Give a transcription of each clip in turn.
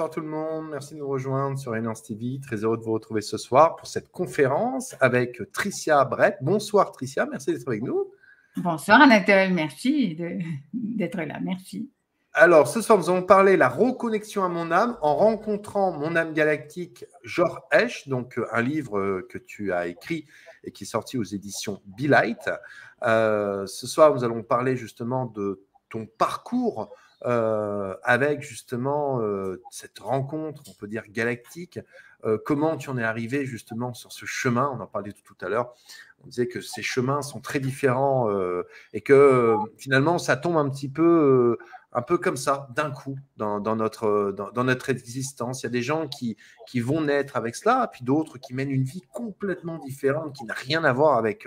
bonsoir tout le monde. Merci de nous rejoindre sur Enance TV. Très heureux de vous retrouver ce soir pour cette conférence avec Tricia Brett. Bonsoir Tricia, merci d'être avec nous. Bonsoir Anatole, merci d'être là, merci. Alors, ce soir, nous allons parler de la reconnexion à mon âme en rencontrant mon âme galactique, Georges Esch, donc un livre que tu as écrit et qui est sorti aux éditions Be Light. Ce soir, nous allons parler justement de ton parcours avec justement cette rencontre, on peut dire galactique. Comment tu en es arrivé justement sur ce chemin? On en parlait tout à l'heure. On disait que ces chemins sont très différents et que finalement, ça tombe un peu comme ça, d'un coup, dans notre existence. Il y a des gens qui vont naître avec cela, puis d'autres qui mènent une vie complètement différente, qui n'a rien à voir avec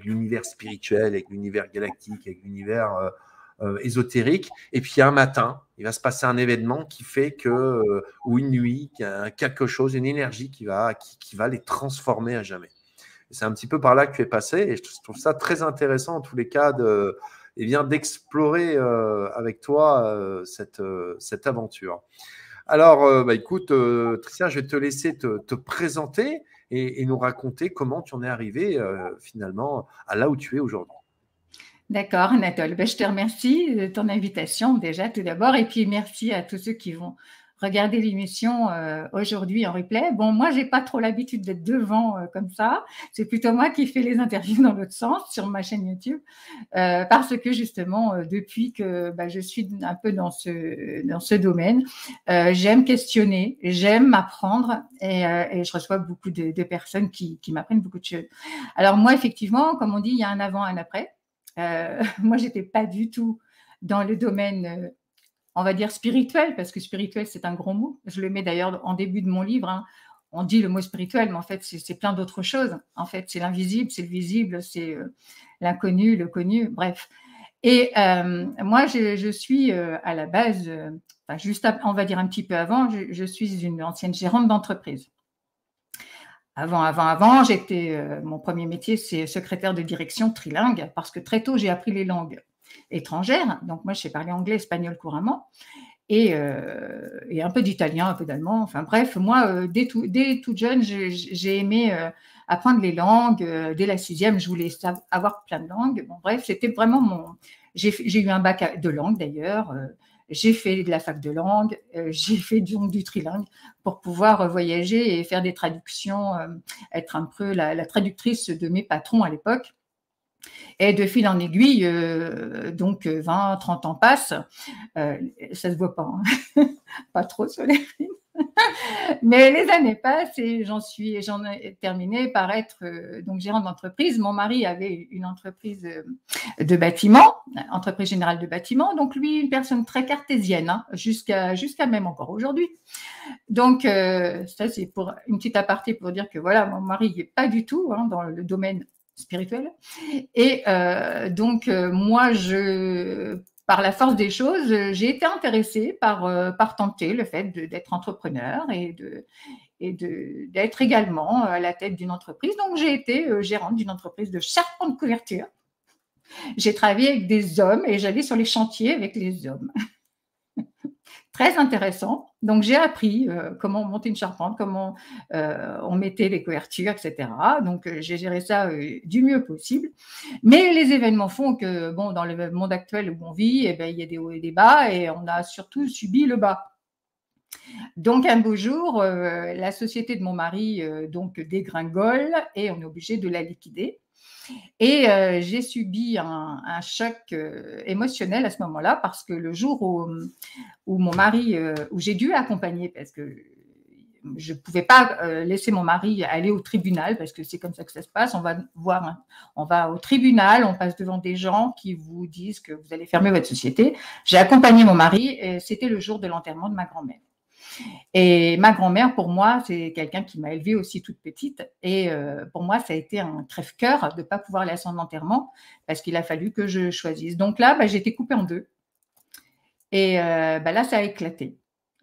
l'univers spirituel, avec l'univers galactique, avec l'univers ésotérique. Et puis un matin, il va se passer un événement qui fait que, ou une nuit, quelque chose, une énergie qui va les transformer à jamais. C'est un petit peu par là que tu es passé, et je trouve ça très intéressant en tous les cas d'explorer avec toi cette aventure. Alors, écoute, Tricia, je vais te laisser te présenter et nous raconter comment tu en es arrivé finalement à là où tu es aujourd'hui. D'accord, Anatole. Je te remercie de ton invitation déjà tout d'abord, et puis merci à tous ceux qui vont regarder l'émission aujourd'hui en replay. Bon, moi, j'ai pas trop l'habitude d'être devant comme ça. C'est plutôt moi qui fais les interviews dans l'autre sens sur ma chaîne YouTube, parce que justement, depuis que je suis un peu dans ce domaine, j'aime questionner, j'aime apprendre, et je reçois beaucoup de personnes qui m'apprennent beaucoup de choses. Alors moi, effectivement, comme on dit, il y a un avant, un après. Moi, j'étais pas du tout dans le domaine, on va dire spirituel, parce que spirituel, c'est un gros mot. Je le mets d'ailleurs en début de mon livre, hein. On dit le mot spirituel, mais en fait, c'est plein d'autres choses. En fait, c'est l'invisible, c'est le visible, c'est l'inconnu, le connu, bref. Et moi, je suis à la base, on va dire un petit peu avant, je suis une ancienne gérante d'entreprise. Avant, mon premier métier, c'est secrétaire de direction trilingue, parce que très tôt, j'ai appris les langues étrangères. Donc, moi, je sais parler anglais, espagnol couramment, et un peu d'italien, un peu d'allemand. Enfin, bref, moi, dès toute jeune, j'ai aimé apprendre les langues. Dès la 6e, je voulais avoir plein de langues. Bon, bref, c'était vraiment j'ai eu un bac de langue, d'ailleurs. J'ai fait de la fac de langue, j'ai fait du trilingue pour pouvoir voyager et faire des traductions, être un peu la traductrice de mes patrons à l'époque. Et de fil en aiguille, donc 20, 30 ans passent. Ça se voit pas, hein. Pas trop sur les films. Mais les années passent et j'en ai terminé par être donc gérante d'entreprise. Mon mari avait une entreprise de bâtiment, entreprise générale de bâtiment. Donc lui, une personne très cartésienne, hein, jusqu'à même encore aujourd'hui. Donc ça, c'est pour une petite aparté pour dire que voilà, mon mari n'est pas du tout dans le domaine spirituel. Et donc moi, par la force des choses, j'ai été intéressée par tenter le fait d'être entrepreneur et d'être également à la tête d'une entreprise. Donc, j'ai été gérante d'une entreprise de charpente de couverture. J'ai travaillé avec des hommes et j'allais sur les chantiers avec les hommes. Très intéressant. Donc, j'ai appris comment monter une charpente, comment on mettait les couvertures, etc. Donc, j'ai géré ça du mieux possible. Mais les événements font que, bon, dans le monde actuel où on vit, il y a des hauts et des bas et on a surtout subi le bas. Donc, un beau jour, la société de mon mari donc dégringole et on est obligé de la liquider. Et j'ai subi un choc émotionnel à ce moment-là, parce que le jour où mon mari, où j'ai dû accompagner, parce que je ne pouvais pas laisser mon mari aller au tribunal, parce que c'est comme ça que ça se passe. On va au tribunal, on passe devant des gens qui vous disent que vous allez fermer votre société. J'ai accompagné mon mari et c'était le jour de l'enterrement de ma grand-mère. Et ma grand-mère, pour moi, c'est quelqu'un qui m'a élevée aussi toute petite. Et pour moi, ça a été un crève-cœur de ne pas pouvoir aller à son enterrement, parce qu'il a fallu que je choisisse. Donc là, j'ai été coupée en deux. Et là, ça a éclaté.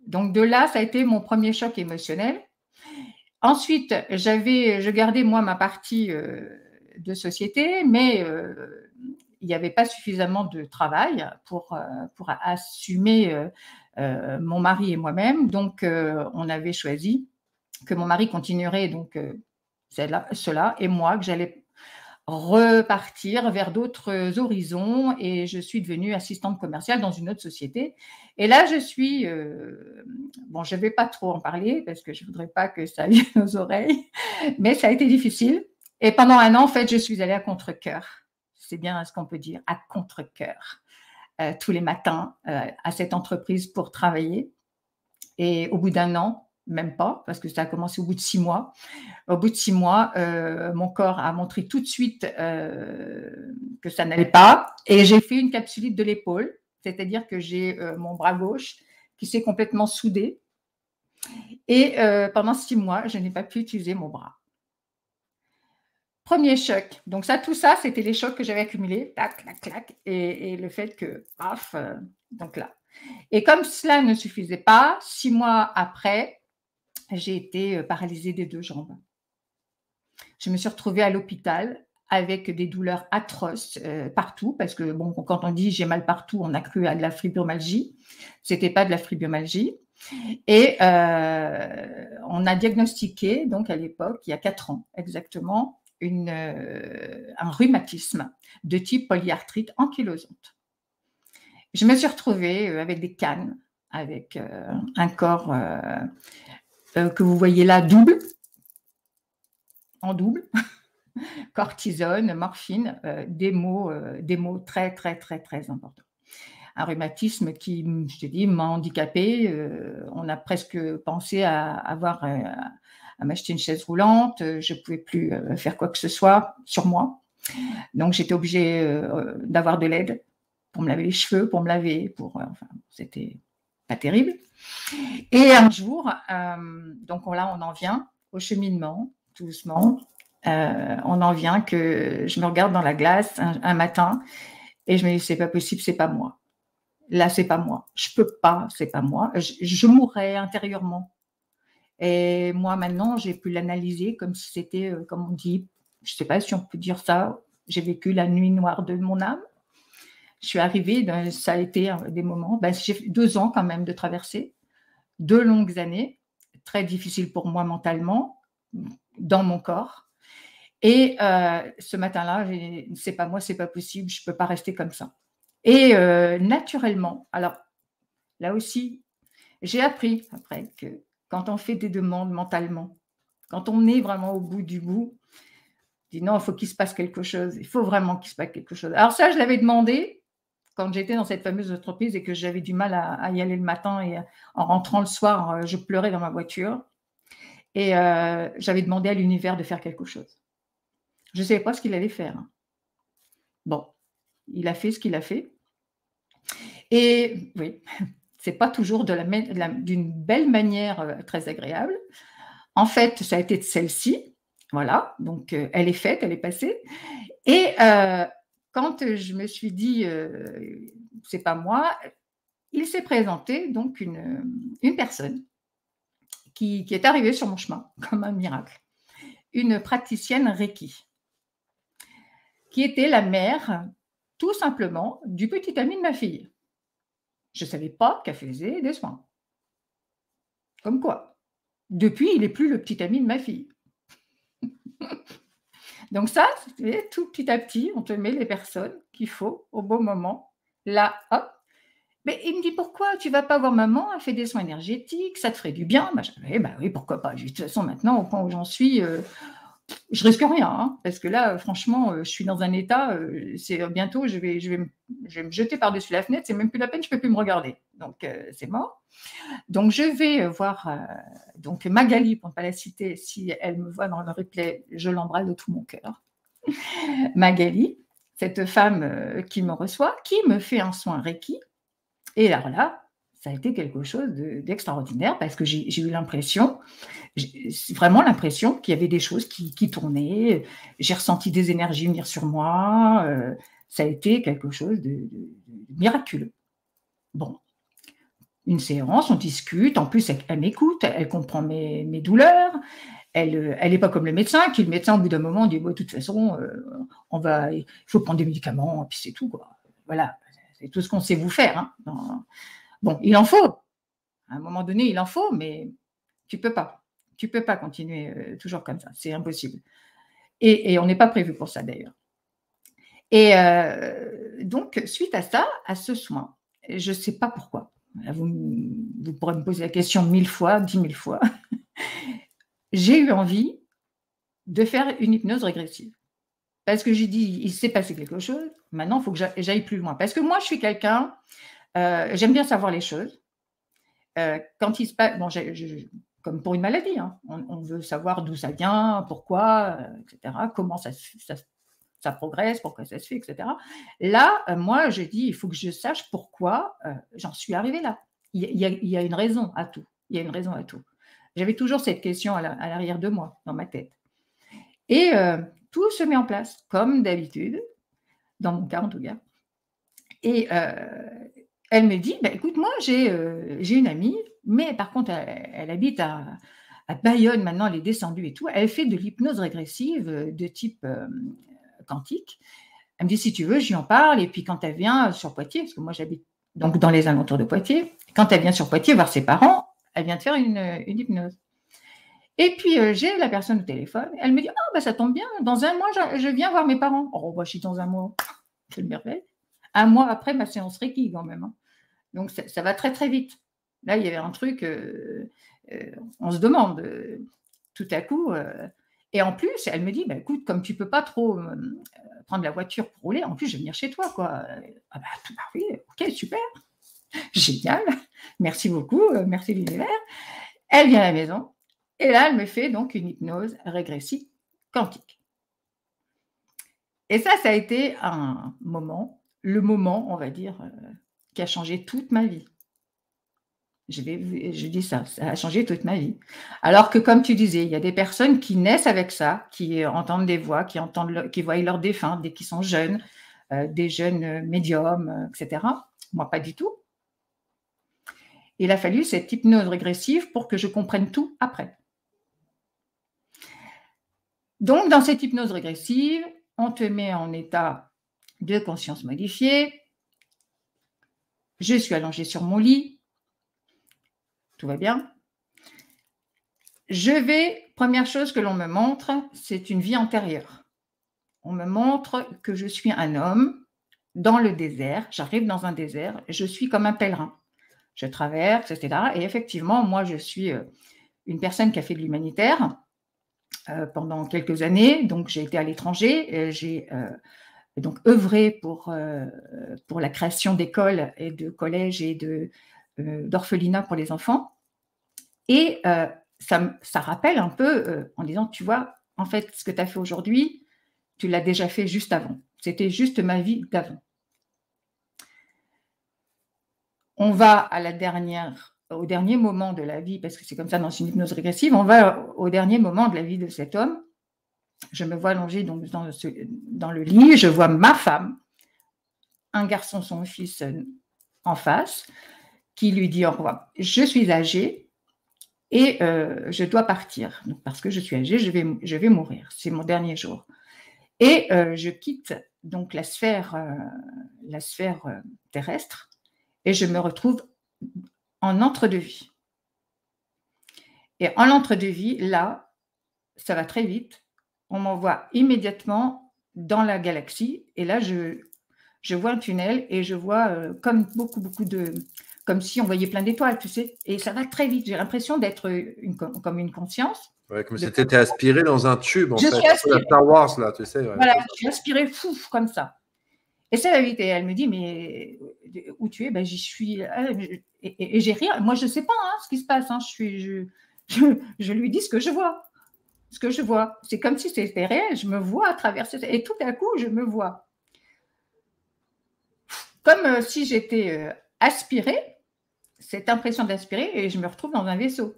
Donc de là, ça a été mon premier choc émotionnel. Ensuite, je gardais moi ma partie de société, mais il n'y avait pas suffisamment de travail pour assumer mon mari et moi-même. Donc, on avait choisi que mon mari continuerait donc cela et moi, que j'allais repartir vers d'autres horizons et je suis devenue assistante commerciale dans une autre société. Et là, je suis, bon, je ne vais pas trop en parler parce que je ne voudrais pas que ça vienne aux oreilles, mais ça a été difficile. Et pendant un an, en fait, je suis allée à contre-cœur. C'est bien ce qu'on peut dire, à contre-cœur, tous les matins à cette entreprise pour travailler. Et au bout d'un an, même pas, parce que ça a commencé au bout de 6 mois. Au bout de 6 mois, mon corps a montré tout de suite que ça n'allait pas. Et j'ai fait une capsulite de l'épaule, c'est-à-dire que j'ai mon bras gauche qui s'est complètement soudé. Et pendant 6 mois, je n'ai pas pu utiliser mon bras. Premier choc. Donc ça, tout ça, c'était les chocs que j'avais accumulés. Tac, clac, clac. Et le fait que, paf, donc là. Et comme cela ne suffisait pas, 6 mois après, j'ai été paralysée des 2 jambes. Je me suis retrouvée à l'hôpital avec des douleurs atroces partout, parce que bon, quand on dit j'ai mal partout, on a cru à de la fibromyalgie. C'était pas de la fibromyalgie. Et on a diagnostiqué, donc à l'époque, il y a 4 ans exactement, un rhumatisme de type polyarthrite ankylosante. Je me suis retrouvée avec des cannes, avec un corps que vous voyez là double, en double, cortisone, morphine, des mots très, très, très, très importants. Un rhumatisme qui, je te dis, m'a handicapée. On a presque pensé à m'acheter une chaise roulante. Je ne pouvais plus faire quoi que ce soit sur moi. Donc, j'étais obligée d'avoir de l'aide pour me laver les cheveux, pour me laver. Enfin, c'était pas terrible. Et un jour, donc là, on en vient au cheminement, tout doucement. On en vient que je me regarde dans la glace un matin et je me dis, c'est pas possible, c'est pas moi. Là, c'est pas moi. Je peux pas, c'est pas moi. Je mourrais intérieurement. Et moi, maintenant, j'ai pu l'analyser comme si c'était, comme on dit, je sais pas si on peut dire ça, j'ai vécu la nuit noire de mon âme. Je suis arrivée, ça a été des moments, j'ai fait 2 ans quand même de traversée, 2 longues années, très difficiles pour moi mentalement, dans mon corps. Et ce matin-là, c'est pas moi, c'est pas possible, je peux pas rester comme ça. Et naturellement, alors là aussi, j'ai appris après que quand on fait des demandes mentalement, quand on est vraiment au bout du bout, on dit non, il faut qu'il se passe quelque chose, il faut vraiment qu'il se passe quelque chose. Alors ça, je l'avais demandé quand j'étais dans cette fameuse entreprise et que j'avais du mal à y aller le matin et en rentrant le soir, je pleurais dans ma voiture. Et j'avais demandé à l'univers de faire quelque chose. Je ne savais pas ce qu'il allait faire. Bon, il a fait ce qu'il a fait. Et oui, c'est pas toujours d'une belle manière très agréable. En fait, ça a été de celle-ci. Voilà, donc elle est faite, elle est passée. Et quand je me suis dit, c'est pas moi, il s'est présenté donc une personne qui est arrivée sur mon chemin comme un miracle. Une praticienne Reiki, qui était la mère, tout simplement, du petit ami de ma fille. Je ne savais pas qu'elle faisait des soins. Comme quoi. Depuis, il n'est plus le petit ami de ma fille. Donc ça, c'est tout petit à petit, on te met les personnes qu'il faut au bon moment. Là, hop. Mais il me dit, pourquoi tu ne vas pas voir maman, elle fait des soins énergétiques, ça te ferait du bien. Oui, pourquoi pas. De toute façon, maintenant, au point où j'en suis, je risque rien, hein, parce que là, franchement, je suis dans un état, c'est bientôt, je vais me jeter par-dessus la fenêtre, c'est même plus la peine, je ne peux plus me regarder. Donc, c'est mort. Donc, je vais voir donc Magali, pour ne pas la citer, si elle me voit dans le replay, je l'embrasse de tout mon cœur. Magali, cette femme qui me reçoit, qui me fait un soin Reiki. Et alors là, ça a été quelque chose d'extraordinaire parce que j'ai eu l'impression, vraiment l'impression qu'il y avait des choses qui tournaient. J'ai ressenti des énergies venir sur moi. Ça a été quelque chose de miraculeux. Bon, une séance, on discute. En plus, elle m'écoute, elle comprend mes douleurs. Elle n'est pas comme le médecin, qui le médecin, au bout d'un moment, dit de toute façon, il faut prendre des médicaments, puis c'est tout, quoi. Voilà, c'est tout ce qu'on sait vous faire. Hein. Bon, il en faut, À un moment donné, il en faut, mais tu peux pas. Tu peux pas continuer toujours comme ça. C'est impossible. Et on n'est pas prévu pour ça, d'ailleurs. Et donc, suite à ça, à ce soin, je ne sais pas pourquoi. Vous pourrez me poser la question 1000 fois, 10 000 fois. J'ai eu envie de faire une hypnose régressive. Parce que j'ai dit, il s'est passé quelque chose, maintenant, il faut que j'aille plus loin. Parce que moi, je suis quelqu'un, j'aime bien savoir les choses. Quand il se passe, bon, comme pour une maladie, hein, on veut savoir d'où ça vient, pourquoi, etc., comment ça progresse, pourquoi ça se fait, etc. Là, moi, je dis, il faut que je sache pourquoi j'en suis arrivée là. Il y a une raison à tout. Il y a une raison à tout. J'avais toujours cette question à l'arrière de moi, dans ma tête. Et tout se met en place, comme d'habitude, dans mon cas en tout cas. Et elle me dit, bah, écoute, moi, j'ai une amie, mais par contre, elle habite à Bayonne, maintenant, elle est descendue et tout. Elle fait de l'hypnose régressive de type quantique. Elle me dit, si tu veux, je lui en parle. Et puis, quand elle vient sur Poitiers, parce que moi, j'habite donc dans les alentours de Poitiers, quand elle vient sur Poitiers voir ses parents, elle vient de faire une hypnose. Et puis, j'ai la personne au téléphone. Elle me dit, bah, ça tombe bien, dans un mois, je viens voir mes parents. Oh, bah, je suis dans un mois. Quelle merveille. Un mois après ma séance Reiki, quand même. Hein. Donc, ça va très, très vite. Là, il y avait un truc, on se demande, tout à coup. Et en plus, elle me dit, bah, écoute, comme tu ne peux pas trop prendre la voiture pour rouler, en plus, je vais venir chez toi, quoi. Ah bah oui, ok, super. Génial. Merci beaucoup. Merci l'univers. Elle vient à la maison. Et là, elle me fait donc une hypnose régressive quantique. Et ça a été un moment, le moment, on va dire, qui a changé toute ma vie. Je dis ça a changé toute ma vie. Alors que, comme tu disais, il y a des personnes qui naissent avec ça, qui entendent des voix, qui voient leurs défunts dès qu'ils sont jeunes, des jeunes médiums, etc. Moi, pas du tout. Il a fallu cette hypnose régressive pour que je comprenne tout après. Donc, dans cette hypnose régressive, on te met en état de conscience modifiée. Je suis allongée sur mon lit. Tout va bien. Première chose que l'on me montre, c'est une vie antérieure. On me montre que je suis un homme dans le désert. J'arrive dans un désert. Je suis comme un pèlerin. Je traverse, etc. Et effectivement, moi, je suis une personne qui a fait de l'humanitaire pendant quelques années. Donc, j'ai été à l'étranger. J'ai donc œuvré pour la création d'écoles et de collèges et d'orphelinats pour les enfants. Et ça rappelle un peu en disant, tu vois, en fait, ce que tu as fait aujourd'hui, tu l'as déjà fait juste avant. C'était juste ma vie d'avant. On va au dernier moment de la vie, parce que c'est comme ça dans une hypnose régressive, on va au dernier moment de la vie de cet homme. Je me vois allongée donc dans le lit, je vois ma femme, un garçon, son fils en face, qui lui dit au revoir. Je suis âgée et je dois partir. Donc, parce que je suis âgée, je vais mourir. C'est mon dernier jour. Et je quitte donc la sphère terrestre et je me retrouve en entre-deux-vie. Et en entre-deux-vie, là, ça va très vite. On m'envoie immédiatement dans la galaxie. Et là, je vois un tunnel et je vois comme comme si on voyait plein d'étoiles, tu sais. Et ça va très vite. J'ai l'impression d'être comme une conscience. Ouais, comme si tu étais aspiré dans un tube, en fait. Suis aspirée. Star Wars, là, tu sais. Ouais, voilà, je suis aspirée comme ça. Et ça va vite. Et elle me dit, mais où tu es? Ben, j'y suis. Et j'ai rien. Moi, je ne sais pas ce qui se passe. Hein. Je lui dis ce que je vois. Ce que je vois. C'est comme si c'était réel. Je me vois à travers ça. Et tout à coup, je me vois. Comme si j'étais aspirée, cette impression d'aspirer, et je me retrouve dans un vaisseau.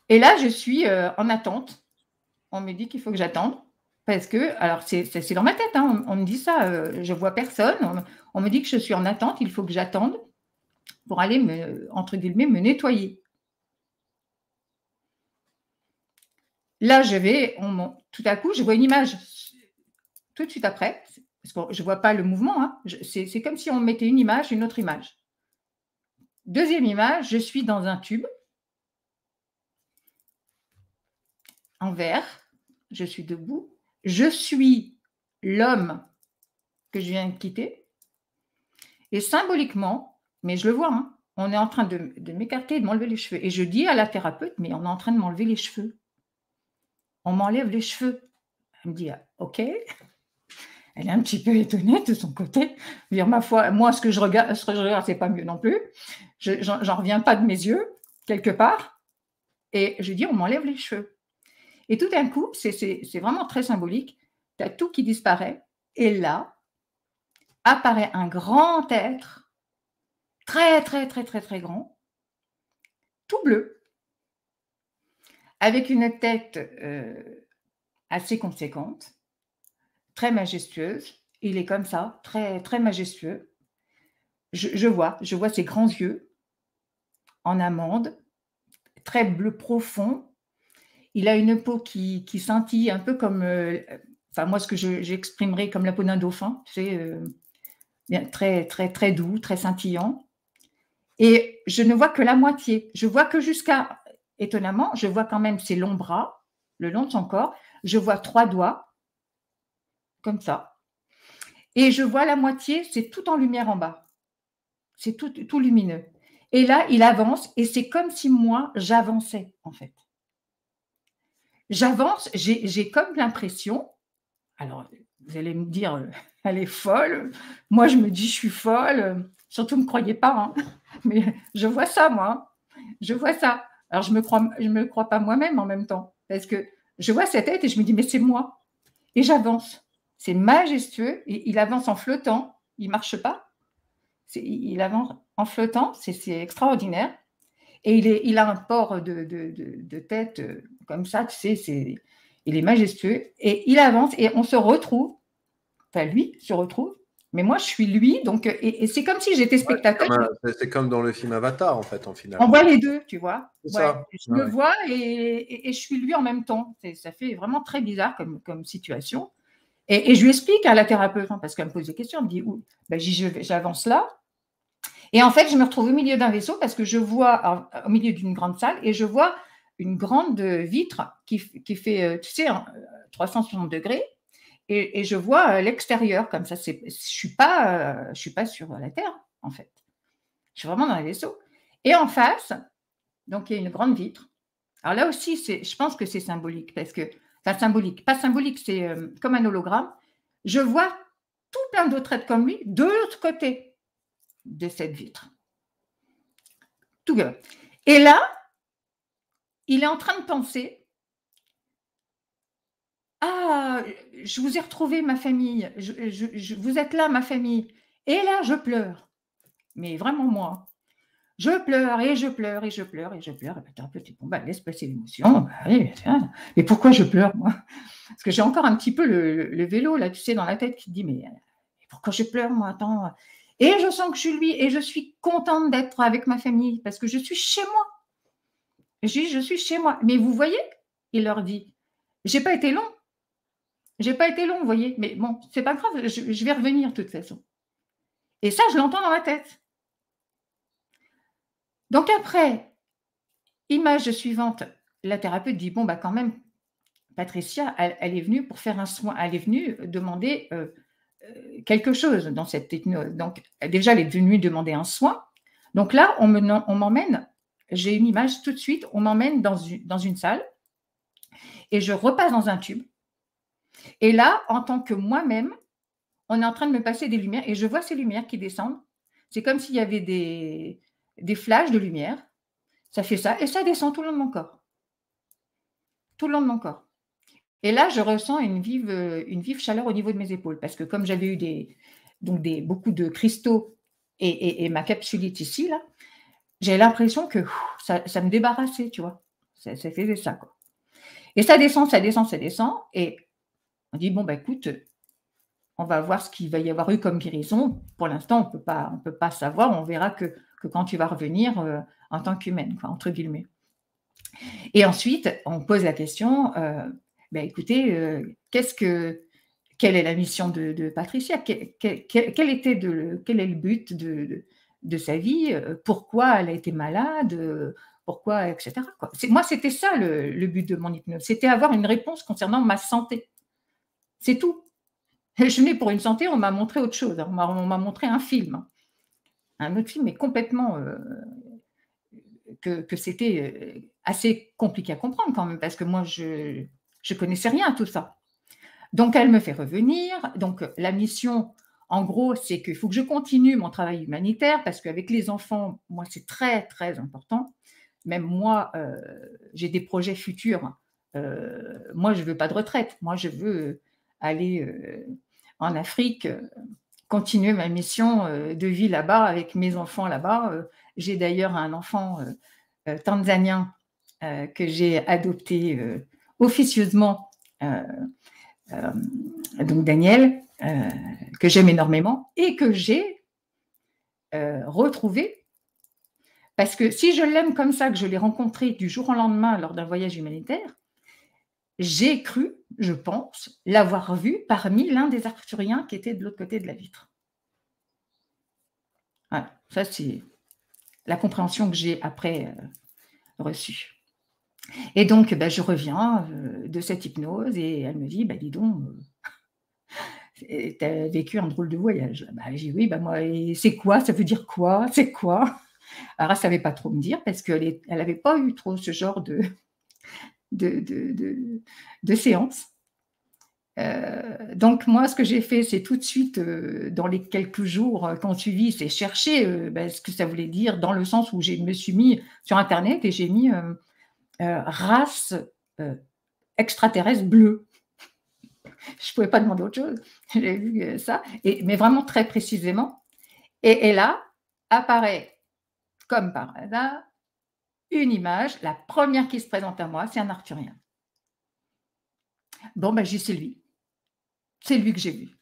Et là, je suis en attente. On me dit qu'il faut que j'attende. Parce que, alors c'est dans ma tête, hein, on me dit ça, je ne vois personne. On me dit que je suis en attente, il faut que j'attende pour aller, entre guillemets, me nettoyer. Là, tout à coup, je vois une image tout de suite après, parce que je ne vois pas le mouvement. Hein, c'est comme si on mettait une image, une autre image. Deuxième image, je suis dans un tube en verre, je suis debout, je suis l'homme que je viens de quitter, et symboliquement, mais je le vois, hein, on est en train de m'écarter et de m'enlever les cheveux. Et je dis à la thérapeute, mais on est en train de m'enlever les cheveux. On m'enlève les cheveux. Elle me dit, ah, ok. Elle est un petit peu étonnée de son côté. Dire, ma foi, moi, ce que je regarde, c'est pas mieux non plus. J'en reviens pas de mes yeux, quelque part. Et je dis, on m'enlève les cheveux. Et tout d'un coup, c'est vraiment très symbolique. Tu as tout qui disparaît. Et là, apparaît un grand être, très, très, très, très, très grand, tout bleu, avec une tête assez conséquente, très majestueuse. Il est comme ça, très, très majestueux. Je vois ses grands yeux en amande, très bleu profond. Il a une peau qui scintille un peu comme, enfin moi ce que j'exprimerais comme la peau d'un dauphin, tu sais, très, très, très doux, très scintillant. Et je ne vois que la moitié. Je vois que jusqu'à, étonnamment, je vois quand même ses longs bras, le long de son corps. Je vois 3 doigts, comme ça. Et je vois la moitié, c'est tout en lumière en bas. C'est tout lumineux. Et là, il avance et c'est comme si moi, j'avançais, en fait. J'avance, j'ai comme l'impression, alors vous allez me dire, elle est folle. Moi, je me dis, je suis folle. Surtout, ne me croyez pas, hein. Mais je vois ça, moi. Je vois ça. Alors, je me crois pas moi-même en même temps. Parce que je vois sa tête et je me dis, mais c'est moi. Et j'avance. C'est majestueux. Et il avance en flottant. Il ne marche pas. Il avance en flottant. C'est extraordinaire. Et il a un port de tête comme ça, tu sais, il est majestueux. Et il avance et on se retrouve. Enfin, lui se retrouve. Mais moi, je suis lui. Donc, et c'est comme si j'étais spectateur. C'est comme dans le film Avatar, en fait, en final. On voit les deux, tu vois. C'est ça. Je me vois et je suis lui en même temps. Ça fait vraiment très bizarre comme situation. Et je lui explique à la thérapeute, hein, parce qu'elle me pose des questions. Elle me dit, ben, j'avance là. Et en fait, je me retrouve au milieu d'un vaisseau parce que je vois, au milieu d'une grande salle, et je vois une grande vitre qui fait, tu sais, 360 degrés. Et je vois l'extérieur comme ça. Je ne suis pas sur la Terre, en fait. Je suis vraiment dans les vaisseaux. Et en face, donc il y a une grande vitre. Alors là aussi, je pense que c'est symbolique, parce que, enfin symbolique, pas symbolique, c'est comme un hologramme. Je vois tout plein d'autres êtres comme lui de l'autre côté de cette vitre. Tout bien. Et là, il est en train de penser, ah, je vous ai retrouvé ma famille, vous êtes là ma famille. Et là, je pleure. Mais vraiment moi. Je pleure et je pleure et je pleure et je pleure. Et le thérapeute dit, bon, bah, laisse passer l'émotion. Bah, oui, mais pourquoi je pleure, moi? Parce que j'ai encore un petit peu le vélo, là, tu sais, dans la tête qui te dit, mais pourquoi je pleure, moi? Attends. Et je sens que je suis lui et je suis contente d'être avec ma famille parce que je suis chez moi. Je suis chez moi. Mais vous voyez, il leur dit, j'ai pas été long. J'ai pas été long, vous voyez. Mais bon, c'est pas grave, je vais revenir de toute façon. Et ça, je l'entends dans ma tête. Donc après, image suivante, la thérapeute dit, bon, bah quand même, Patricia, elle est venue pour faire un soin. Elle est venue demander quelque chose dans cette techno. Donc déjà, elle est venue demander un soin. Donc là, on m'emmène, j'ai une image tout de suite, on m'emmène dans une salle et je repasse dans un tube. Et là, en tant que moi-même, on est en train de me passer des lumières et je vois ces lumières qui descendent. C'est comme s'il y avait des flashs de lumière. Ça fait ça et ça descend tout le long de mon corps. Tout le long de mon corps. Et là, je ressens une vive chaleur au niveau de mes épaules parce que comme j'avais eu beaucoup de cristaux et ma capsulite ici, là, j'ai l'impression que ça me débarrassait, tu vois. Ça faisait ça, quoi. Et ça descend, ça descend, ça descend. Et on dit, bon, bah, écoute, on va voir ce qu'il va y avoir eu comme guérison. Pour l'instant, on peut pas savoir. On verra que quand tu vas revenir en tant qu'humaine, quoi, entre guillemets. Et ensuite, on pose la question, ben, écoutez, quelle est la mission de Patricia? Quel est le but de sa vie, pourquoi elle a été malade, pourquoi, etc. quoi. Moi, c'était ça le but de mon hypnose, c'était avoir une réponse concernant ma santé. C'est tout. Je venais pour une santé, on m'a montré autre chose, on m'a montré un film. Un autre film, mais complètement que c'était assez compliqué à comprendre quand même, parce que moi, je ne connaissais rien à tout ça. Donc, elle me fait revenir. Donc, la mission, en gros, c'est qu'il faut que je continue mon travail humanitaire, parce qu'avec les enfants, moi, c'est très, très important. Même moi, j'ai des projets futurs. Moi, je ne veux pas de retraite. Moi, je veux aller en Afrique, continuer ma mission de vie là-bas, avec mes enfants là-bas. J'ai d'ailleurs un enfant tanzanien que j'ai adopté officieusement, donc Daniel, que j'aime énormément et que j'ai retrouvé. Parce que si je l'aime comme ça, que je l'ai rencontré du jour au lendemain lors d'un voyage humanitaire, j'ai cru, je pense, l'avoir vu parmi l'un des Arthuriens qui était de l'autre côté de la vitre. Voilà, ça c'est la compréhension que j'ai après reçue. Et donc, je reviens de cette hypnose et elle me dit, dis donc, tu as vécu un drôle de voyage. J'ai dit oui, moi, c'est quoi? Ça veut dire quoi? C'est quoi? Alors, elle ne savait pas trop me dire parce qu'elle n'avait pas eu trop ce genre de séance. Donc, moi, ce que j'ai fait, c'est tout de suite, dans les quelques jours qui ont suivi, c'est chercher ce que ça voulait dire, dans le sens où je me suis mis sur Internet et j'ai mis race extraterrestre bleue. Je ne pouvais pas demander autre chose. J'ai vu ça, mais vraiment très précisément. Et là, apparaît, comme par hasard, une image. La première qui se présente à moi, c'est un Arthurien. Bon, j'ai dit, c'est lui. C'est lui que j'ai vu.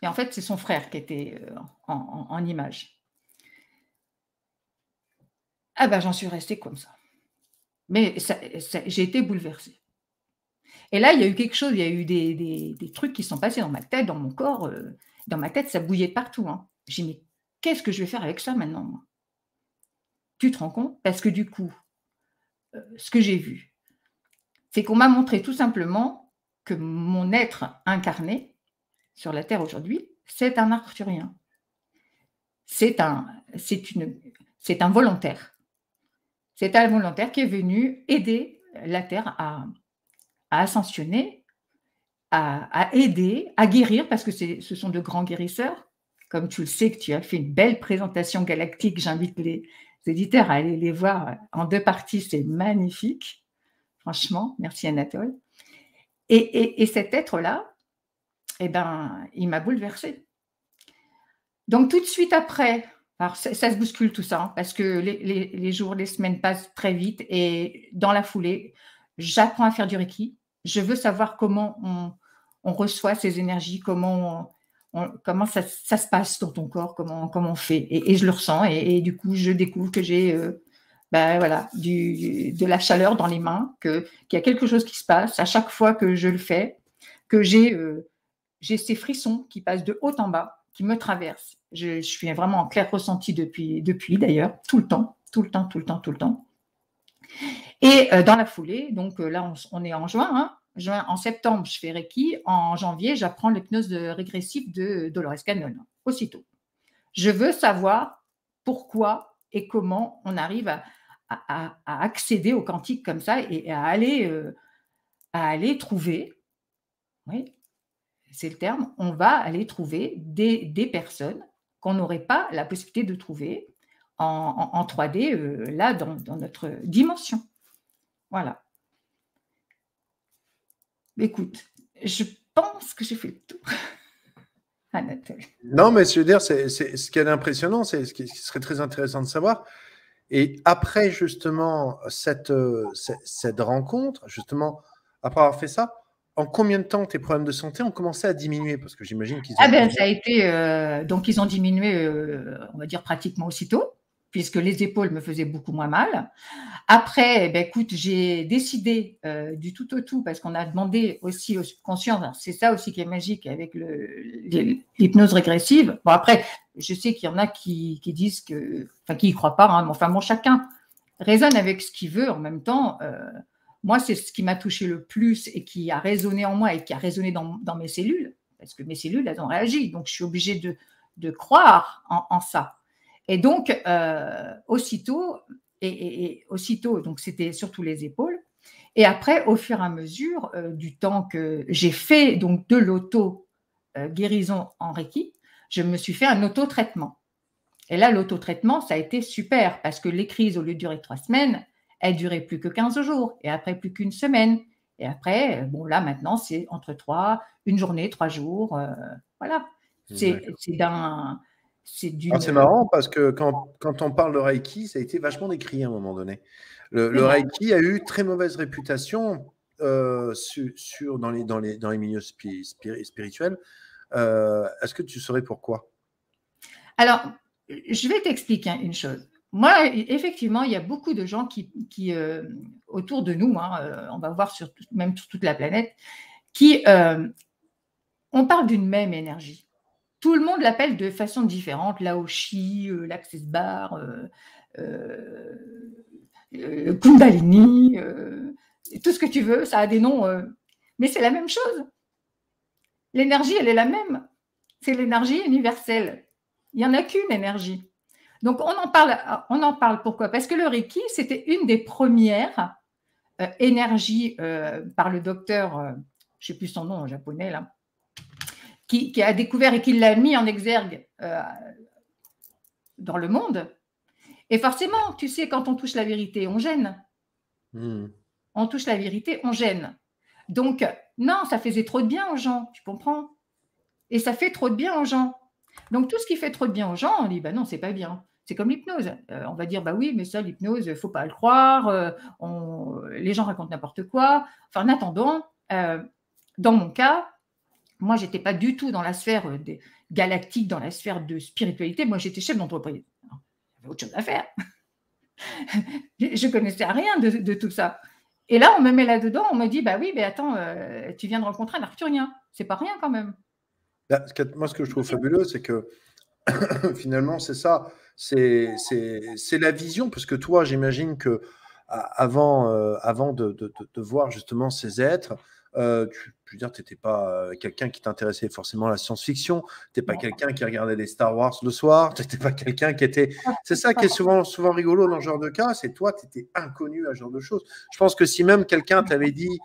Et en fait, c'est son frère qui était en image. J'en suis restée comme ça. Mais j'ai été bouleversée. Et là, il y a eu quelque chose, il y a eu des trucs qui sont passés dans ma tête, dans mon corps. Dans ma tête, ça bouillait partout. Hein. J'ai dit, mais qu'est-ce que je vais faire avec ça maintenant, moi? Tu te rends compte? Parce que du coup, ce que j'ai vu, c'est qu'on m'a montré tout simplement que mon être incarné sur la Terre aujourd'hui, c'est un Arthurien. C'est un volontaire. C'est un volontaire qui est venu aider la Terre à ascensionner, à aider, à guérir, parce que ce sont de grands guérisseurs. Comme tu le sais, que tu as fait une belle présentation galactique, j'invite les éditeurs à aller les voir en 2 parties, c'est magnifique. Franchement, merci Anatole. Et cet être-là, il m'a bouleversée. Donc, tout de suite après, alors ça se bouscule tout ça, hein, parce que les jours, les semaines passent très vite et dans la foulée, j'apprends à faire du Reiki. Je veux savoir comment on reçoit ces énergies, comment ça se passe dans ton corps, comment on fait. Et je le ressens et du coup, je découvre que j'ai de la chaleur dans les mains, qu'il y a quelque chose qui se passe à chaque fois que je le fais, que j'ai ces frissons qui passent de haut en bas, qui me traversent. Je suis vraiment en clair ressenti depuis d'ailleurs, tout le temps. Et dans la foulée, donc là, on est en juin, en septembre, je fais Reiki. En janvier, j'apprends l'hypnose régressive de Dolores Cannon, aussitôt. Je veux savoir pourquoi et comment on arrive à accéder au quantique comme ça et à aller trouver, oui, c'est le terme, on va aller trouver des personnes qu'on n'aurait pas la possibilité de trouver en 3D, là, dans notre dimension. Voilà. Écoute, je pense que j'ai fait le tour. Anatole. Non, mais je veux dire, ce qui est impressionnant, c'est ce qui serait très intéressant de savoir. Et après, justement, cette rencontre, justement, après avoir fait ça, en combien de temps tes problèmes de santé ont commencé à diminuer? Parce que j'imagine qu'ils ont... ça a été... donc, ils ont diminué, on va dire, pratiquement aussitôt. puisque les épaules me faisaient beaucoup moins mal. Après, eh ben, écoute, j'ai décidé du tout au tout, parce qu'on a demandé aussi au subconscient, c'est ça aussi qui est magique avec l'hypnose régressive. Bon, après, je sais qu'il y en a qui disent que, enfin, qui y croient pas, hein, mais enfin, bon, chacun raisonne avec ce qu'il veut en même temps. Moi, c'est ce qui m'a touché le plus et qui a résonné en moi et qui a résonné dans mes cellules, parce que mes cellules, elles ont réagi. Donc, je suis obligée de croire en ça. Et donc, aussitôt, donc c'était surtout les épaules. Et après, au fur et à mesure du temps que j'ai fait donc de l'auto-guérison en Reiki, je me suis fait un auto-traitement. Et là, l'auto-traitement, ça a été super, parce que les crises, au lieu de durer 3 semaines, elles duraient plus que 15 jours, et après plus qu'une semaine. Et après, bon, là, maintenant, c'est entre 1 journée, 3 jours. Voilà. C'est d'une. Alors, c'est marrant parce que quand on parle de Reiki, ça a été vachement décrié à un moment donné. Le Reiki a eu très mauvaise réputation dans les milieux spirituels. Est-ce que tu saurais pourquoi? Alors, je vais t'expliquer une chose. Moi, effectivement, il y a beaucoup de gens qui autour de nous, hein, on va voir même sur toute la planète, qui on parle d'une même énergie. Tout le monde l'appelle de façon différente, l'Aoshi, l'Access Bar, Kundalini, tout ce que tu veux, ça a des noms, mais c'est la même chose. L'énergie, elle est la même. C'est l'énergie universelle. Il n'y en a qu'une énergie. Donc, on en parle pourquoi? Parce que le Reiki, c'était une des premières énergies par le docteur, je ne sais plus son nom en japonais, là, qui a découvert et qui l'a mis en exergue dans le monde. Et forcément, tu sais, quand on touche la vérité, on gêne. On touche la vérité, on gêne. Donc, non, ça faisait trop de bien aux gens, tu comprends? Et ça fait trop de bien aux gens. Donc, tout ce qui fait trop de bien aux gens, on dit, bah non, c'est pas bien. C'est comme l'hypnose. On va dire, bah oui, mais ça, l'hypnose, il ne faut pas le croire. Les gens racontent n'importe quoi. Enfin, en attendant, dans mon cas, moi, je n'étais pas du tout dans la sphère galactique, dans la sphère de spiritualité. Moi, j'étais chef d'entreprise. J'avais autre chose à faire. Je ne connaissais rien de tout ça. Et là, on me met là-dedans, on me dit, bah oui, mais attends, tu viens de rencontrer un Arcturien. C'est pas rien quand même. Moi, ce que je trouve fabuleux, c'est que finalement, c'est ça. C'est la vision, parce que toi, j'imagine que avant de voir justement ces êtres, je veux dire, tu n'étais pas quelqu'un qui t'intéressait forcément à la science-fiction, tu n'étais pas quelqu'un qui regardait les Star Wars le soir, tu n'étais pas quelqu'un qui était… C'est ça qui est souvent rigolo dans ce genre de cas, c'est toi, tu étais inconnu à ce genre de choses. Je pense que si même quelqu'un t'avait dit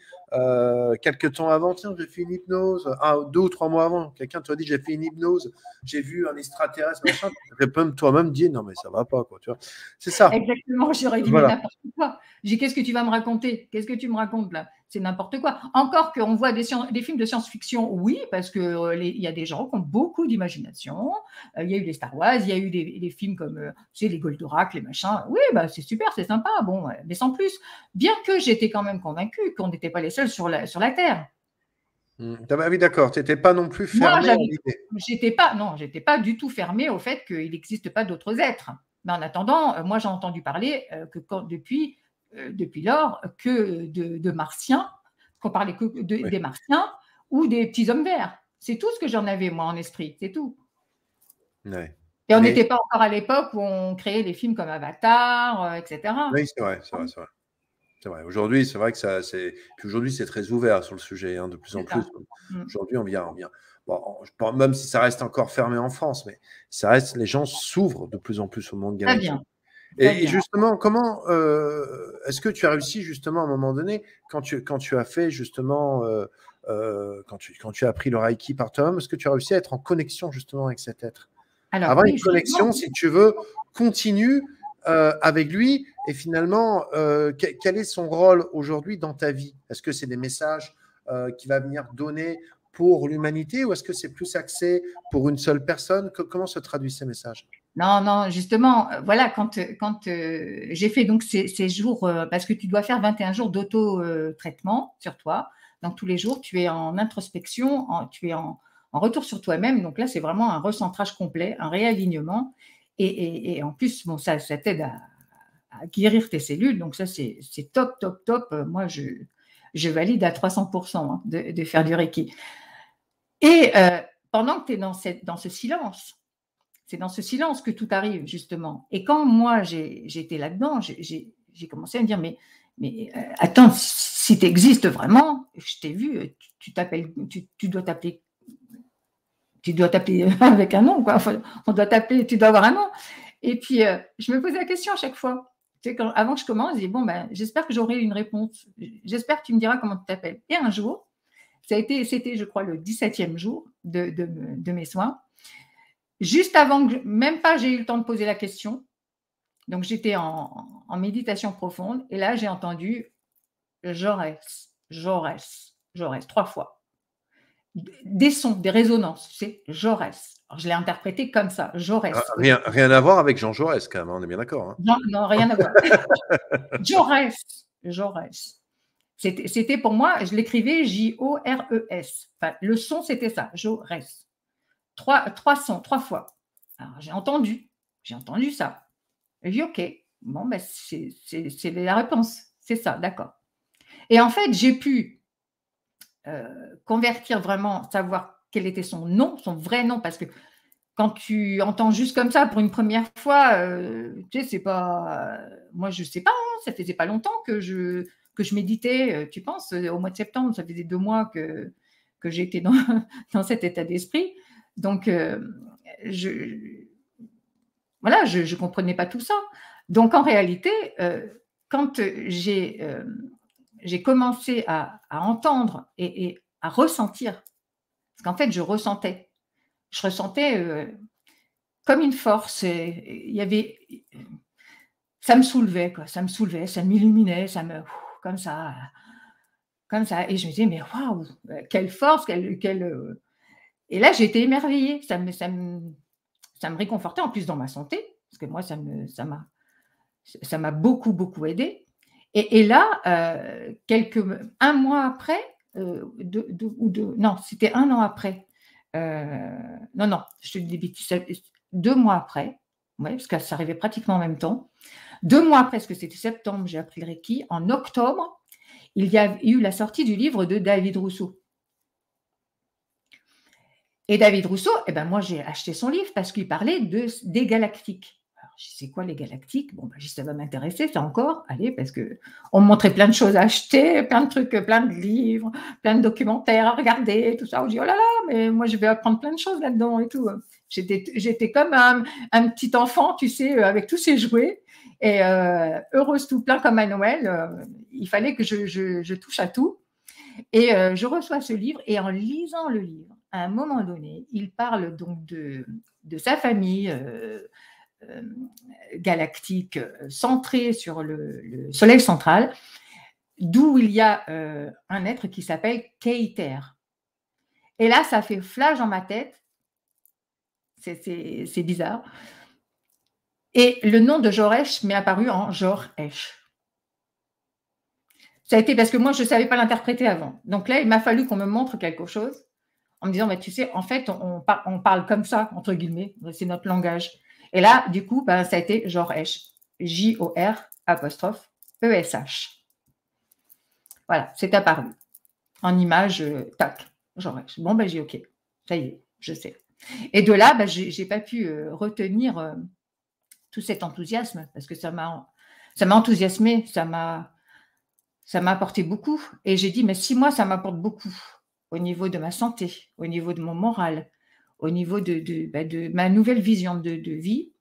quelques temps avant, tiens, j'ai fait une hypnose, 2 ou 3 mois avant, quelqu'un t'a dit, j'ai fait une hypnose, j'ai vu un extraterrestre, machin, tu aurais toi-même dit, non, mais ça va pas, quoi, tu vois. C'est ça. Exactement, j'aurais dit, mais n'importe quoi. J'ai dit, qu'est-ce que tu vas me raconter? Qu'est-ce que tu me racontes là? C'est n'importe quoi. Encore qu'on voit des films de science-fiction, oui, parce qu'il y a des gens qui ont beaucoup d'imagination. Il y a eu les Star Wars, il y a eu des films comme tu sais, les Goldorak, les machins. Oui, bah, c'est super, c'est sympa, bon, mais sans plus. Bien que j'étais quand même convaincue qu'on n'était pas les seuls sur la Terre. Oui, d'accord, tu n'étais pas non plus fermé à l'idée. J'étais pas du tout fermée au fait qu'il n'existe pas d'autres êtres. Mais en attendant, moi j'ai entendu parler que depuis lors que de martiens, qu'on parlait que des martiens ou des petits hommes verts. C'est tout ce que j'en avais moi en esprit, c'est tout. Ouais. Et on n'était pas encore à l'époque où on créait des films comme Avatar, etc. Oui, c'est vrai. C'est vrai. Aujourd'hui, c'est vrai que puis aujourd'hui, c'est très ouvert sur le sujet, hein, de plus en plus. Aujourd'hui, on vient. Bon, même si ça reste encore fermé en France, mais les gens s'ouvrent de plus en plus au monde galactique. Et justement, comment est-ce que tu as réussi justement à un moment donné, quand tu as fait justement, quand tu as appris le Reiki par toi-même, est-ce que tu as réussi à être en connexion justement avec cet être? Avoir une connexion, si tu veux, continue avec lui, et finalement, quel est son rôle aujourd'hui dans ta vie? Est-ce que c'est des messages qu'il va venir donner pour l'humanité, ou est-ce que c'est plus axé pour une seule personne? Comment se traduisent ces messages? Non, justement, voilà, quand j'ai fait donc ces jours, parce que tu dois faire 21 jours d'auto-traitement sur toi. Donc, tous les jours, tu es en introspection, tu es en retour sur toi-même. Donc là, c'est vraiment un recentrage complet, un réalignement. Et en plus, bon, ça t'aide à guérir tes cellules. Donc ça, c'est top, top, top. Moi, je valide à 300% hein, de faire du Reiki. Et pendant que tu es dans ce silence, c'est dans ce silence que tout arrive, justement. Et quand moi, j'étais là-dedans, j'ai commencé à me dire, mais attends, si tu existes vraiment, je t'ai vu, tu dois t'appeler avec un nom, quoi. Enfin, on doit t'appeler, tu dois avoir un nom. Et puis, je me posais la question à chaque fois. Tu sais, avant que je commence, je dis, bon, ben, j'espère que j'aurai une réponse. J'espère que tu me diras comment tu t'appelles. Et un jour, c'était, je crois, le 17e jour de mes soins. Juste avant que, même pas, j'ai eu le temps de poser la question. Donc, j'étais en méditation profonde. Et là, j'ai entendu Jaurès, 3 fois. Des sons, des résonances, tu sais, Jaurès. Alors, je l'ai interprété comme ça, Jaurès. Rien à voir avec Jean Jaurès, quand même, on est bien d'accord. Hein. Non, rien à voir. Jaurès. C'était pour moi, je l'écrivais J-O-R-E-S. Enfin, le son, c'était ça, Jaurès. 3 sons, 3 fois. Alors, j'ai entendu ça. J'ai dit, OK, bon, ben, c'est la réponse. C'est ça, d'accord. Et en fait, j'ai pu convertir vraiment, savoir quel était son nom, son vrai nom, parce que quand tu entends juste comme ça pour une première fois, tu sais, c'est pas. Moi, je sais pas, hein, ça faisait pas longtemps que je méditais. Tu penses, au mois de septembre, ça faisait 2 mois que j'étais dans cet état d'esprit. Donc, voilà, je ne comprenais pas tout ça. Donc, en réalité, quand j'ai commencé à entendre et à ressentir, parce qu'en fait, je ressentais comme une force. Il y avait, ça me soulevait, quoi. Ça m'illuminait, comme ça. Et je me disais, mais waouh, quelle force, Et là, j'ai été émerveillée. Ça me réconfortait en plus dans ma santé, parce que moi, ça m'a beaucoup, beaucoup aidée. Et là, un mois après, non, c'était 1 an après. Non, je te dis des bêtises, 2 mois après, ouais, parce que ça arrivait pratiquement en même temps. 2 mois après, parce que c'était septembre, j'ai appris le Reiki. En octobre, il y a eu la sortie du livre de David Rousseau. Et David Rousseau, eh ben moi, j'ai acheté son livre parce qu'il parlait des galactiques. Alors, je sais quoi, les galactiques? Bon, ben, ça va m'intéresser, ça encore. Allez, parce qu'on me montrait plein de choses à acheter, plein de trucs, plein de livres, plein de documentaires à regarder, tout ça. Je dis, oh là là, mais moi, je vais apprendre plein de choses là-dedans et tout. J'étais comme un petit enfant, tu sais, avec tous ses jouets. Et heureuse tout plein comme à Noël. Il fallait que je touche à tout. Et je reçois ce livre, et en lisant le livre, à un moment donné, il parle donc de sa famille galactique centrée sur le Soleil central, d'où il y a un être qui s'appelle Keiter. Et là, ça fait flash dans ma tête. C'est bizarre. Et le nom de Joresh m'est apparu en Jor-Esh. Ça a été parce que moi, je ne savais pas l'interpréter avant. Donc là, il m'a fallu qu'on me montre quelque chose en me disant, bah, tu sais, en fait, on parle comme ça, entre guillemets, c'est notre langage. Et là, du coup, bah, ça a été Jor-Esh. J-O-R'_E-S-H. Voilà, c'est apparu. En image, tac, Jor-Esh. Bon, ben, j'ai OK. Ça y est, je sais. Et de là, bah, je n'ai pas pu retenir tout cet enthousiasme, parce que ça m'a enthousiasmé, ça m'a apporté beaucoup. Et j'ai dit, mais si moi, ça m'apporte beaucoup au niveau de ma santé, au niveau de mon moral, au niveau de ma nouvelle vision de vie,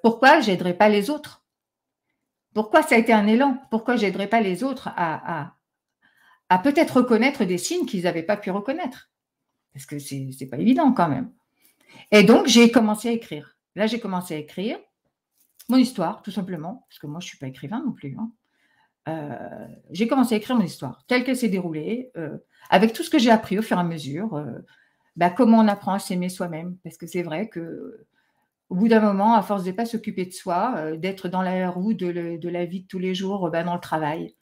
pourquoi je n'aiderais pas les autres? Pourquoi ça a été un élan? Pourquoi je n'aiderais pas les autres à peut-être reconnaître des signes qu'ils n'avaient pas pu reconnaître? Parce que ce n'est pas évident quand même. Et donc, j'ai commencé à écrire. Là, j'ai commencé à écrire mon histoire, tout simplement, parce que moi, je ne suis pas écrivain non plus. J'ai commencé à écrire mon histoire, telle qu'elle s'est déroulée, avec tout ce que j'ai appris au fur et à mesure, comment on apprend à s'aimer soi-même, parce que c'est vrai que au bout d'un moment, à force de ne pas s'occuper de soi, d'être dans la roue de la vie de tous les jours, dans le travail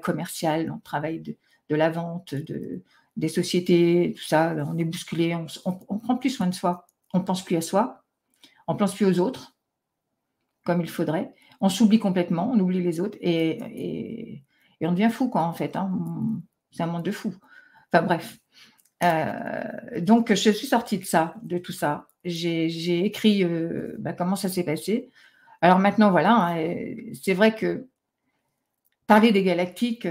commercial, dans le travail de la vente, des sociétés, tout ça, on est bousculé, on ne prend plus soin de soi, on ne pense plus à soi, on ne pense plus aux autres comme il faudrait. On s'oublie complètement, on oublie les autres et on devient fou, quoi, en fait. Hein. C'est un monde de fou. Enfin, bref. Donc, je suis sortie de tout ça. J'ai écrit comment ça s'est passé. Alors maintenant, voilà, hein, c'est vrai que parler des galactiques,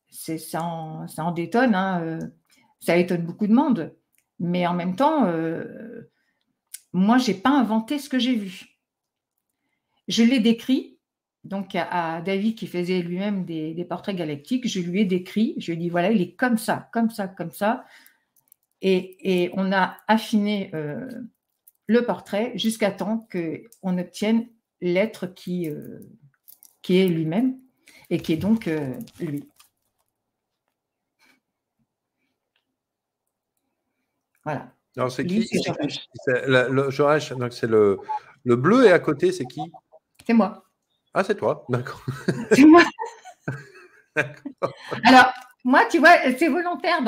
ça en détonne, hein, ça étonne beaucoup de monde. Mais en même temps, moi, je n'ai pas inventé ce que j'ai vu. Je l'ai décrit, donc à David qui faisait lui-même des portraits galactiques, je lui ai décrit, je lui ai dit, voilà, il est comme ça, comme ça, comme ça. Et on a affiné le portrait jusqu'à temps qu'on obtienne l'être qui est lui-même et qui est donc lui. Voilà. Alors, c'est Lui, qui? c'est Joresh. Joresh, donc c'est le bleu et à côté, c'est qui? C'est moi. Ah, c'est toi, d'accord. C'est moi. Alors, moi, tu vois, c'est volontaire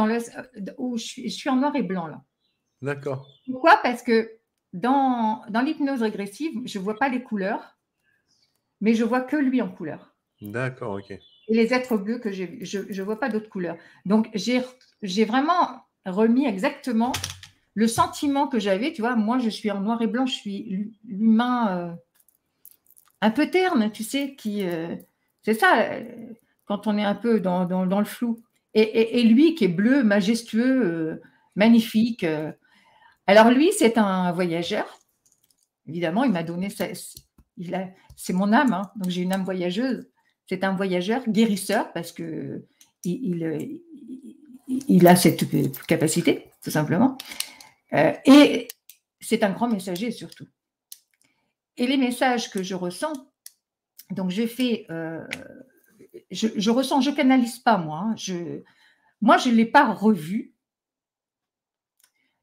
où je suis en noir et blanc, là. D'accord. Pourquoi? Parce que dans l'hypnose régressive, je ne vois pas les couleurs, mais je vois que lui en couleur. D'accord, ok. Et les êtres bleus que j'ai vus, je ne vois pas d'autres couleurs. Donc, j'ai vraiment remis exactement le sentiment que j'avais. Tu vois, moi, je suis en noir et blanc, je suis l'humain un peu terne, tu sais, c'est ça, quand on est un peu dans le flou. Et lui qui est bleu, majestueux, magnifique. Alors lui, c'est un voyageur. Évidemment, il m'a donné c'est mon âme, hein, donc j'ai une âme voyageuse. C'est un voyageur guérisseur parce que il a cette capacité, tout simplement. Et c'est un grand messager surtout. Et les messages que je ressens, donc je fais, je ressens, je canalise pas moi. Hein, moi, je ne l'ai pas revu,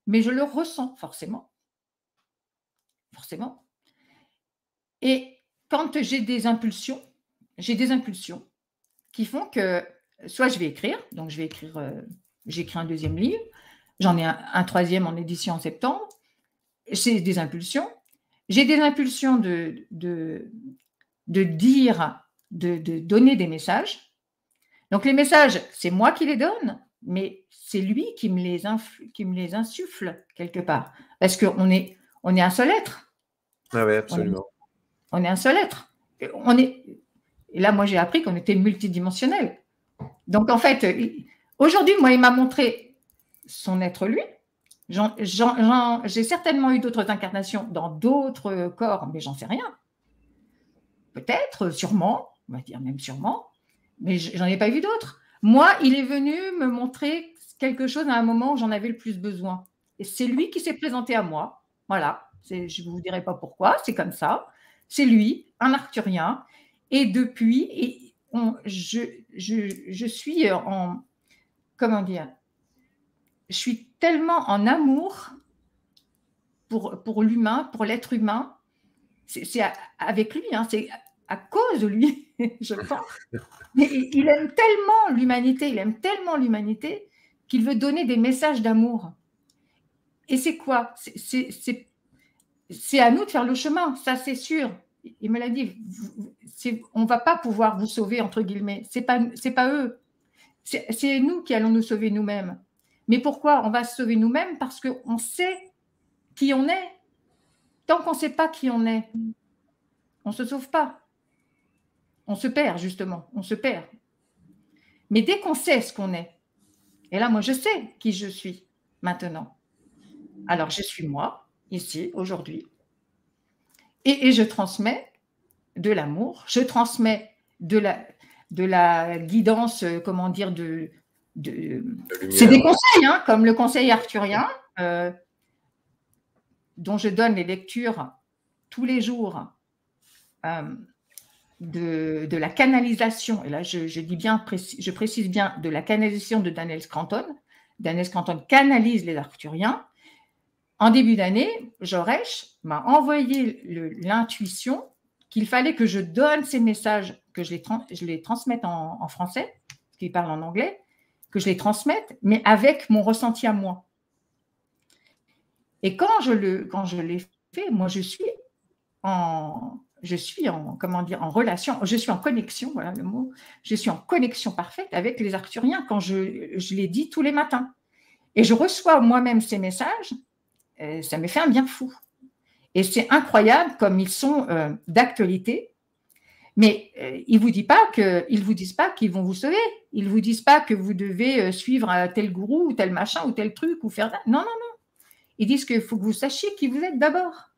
mais je le ressens forcément. Forcément. Et quand j'ai des impulsions qui font que soit je vais écrire, donc je vais écrire, j'écris un deuxième livre, j'en ai un troisième en édition en septembre, j'ai des impulsions de dire, de donner des messages. Donc les messages, c'est moi qui les donne, mais c'est lui qui me les insuffle quelque part. Parce qu'on est un seul être. Ah oui, absolument. On est un seul être. Et là, moi, j'ai appris qu'on était multidimensionnel. Donc, en fait, aujourd'hui, moi, il m'a montré son être lui. J'ai certainement eu d'autres incarnations dans d'autres corps, mais j'en sais rien. Peut-être, sûrement, on va dire même sûrement, mais j'en ai pas vu d'autres. Moi, il est venu me montrer quelque chose à un moment où j'en avais le plus besoin. Et c'est lui qui s'est présenté à moi. Voilà, je ne vous dirai pas pourquoi, c'est comme ça. C'est lui, un arcturien. Et depuis, je suis en… Comment dire? Je suis tellement en amour pour l'humain, pour l'être humain. C'est avec lui, hein, c'est à cause de lui, je pense. Mais il aime tellement l'humanité qu'il veut donner des messages d'amour. Et c'est quoi? C'est à nous de faire le chemin, ça c'est sûr. Il me l'a dit, on ne va pas pouvoir vous sauver, entre guillemets. C'est pas eux. C'est nous qui allons nous sauver nous-mêmes. Mais pourquoi on va se sauver nous-mêmes? Parce qu'on sait qui on est. Tant qu'on ne sait pas qui on est, on ne se sauve pas. On se perd, justement. On se perd. Mais dès qu'on sait ce qu'on est, et là, moi, je sais qui je suis maintenant. Alors, je suis moi, ici, aujourd'hui. Et je transmets de l'amour, je transmets de la guidance, comment dire, c'est des conseils, hein, comme le conseil arthurien, dont je donne les lectures tous les jours, de la canalisation, et là je précise bien de la canalisation de Daniel Scranton. Daniel Scranton canalise les arthuriens. En début d'année, Joresh m'a envoyé l'intuition qu'il fallait que je donne ces messages, que je les transmette en français, parce qu'il parle en anglais, que je les transmette, mais avec mon ressenti à moi. Et quand je l'ai fait, moi, comment dire, en relation, je suis en connexion, voilà le mot, je suis en connexion parfaite avec les arthuriens quand je les dis tous les matins. Et je reçois moi-même ces messages, ça me fait un bien fou. Et c'est incroyable comme ils sont d'actualité, mais ils ne vous disent pas qu'ils vont vous sauver. Ils ne vous disent pas que vous devez suivre tel gourou ou tel machin ou tel truc ou faire… Non, non, non. Ils disent qu'il faut que vous sachiez qui vous êtes d'abord.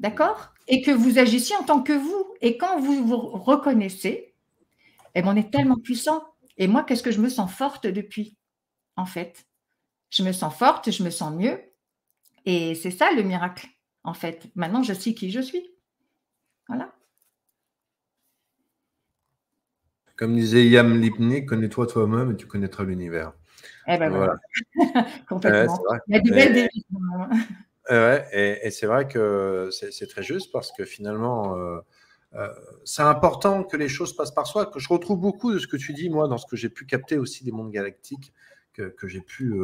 D'accord? Et que vous agissiez en tant que vous. Et quand vous vous reconnaissez, eh ben on est tellement puissant. Et moi, qu'est-ce que je me sens forte depuis, en fait? Je me sens forte, je me sens mieux. Et c'est ça le miracle, en fait. Maintenant, je sais qui je suis. Voilà. Comme disait Yam Lipnik, connais-toi toi-même et tu connaîtras l'univers. Eh ben voilà, complètement. C'est vrai. Il y a des belles dévises. Ouais, et c'est vrai que c'est très juste parce que finalement, c'est important que les choses passent par soi, que je retrouve beaucoup de ce que tu dis, moi, dans ce que j'ai pu capter aussi des mondes galactiques, que j'ai pu.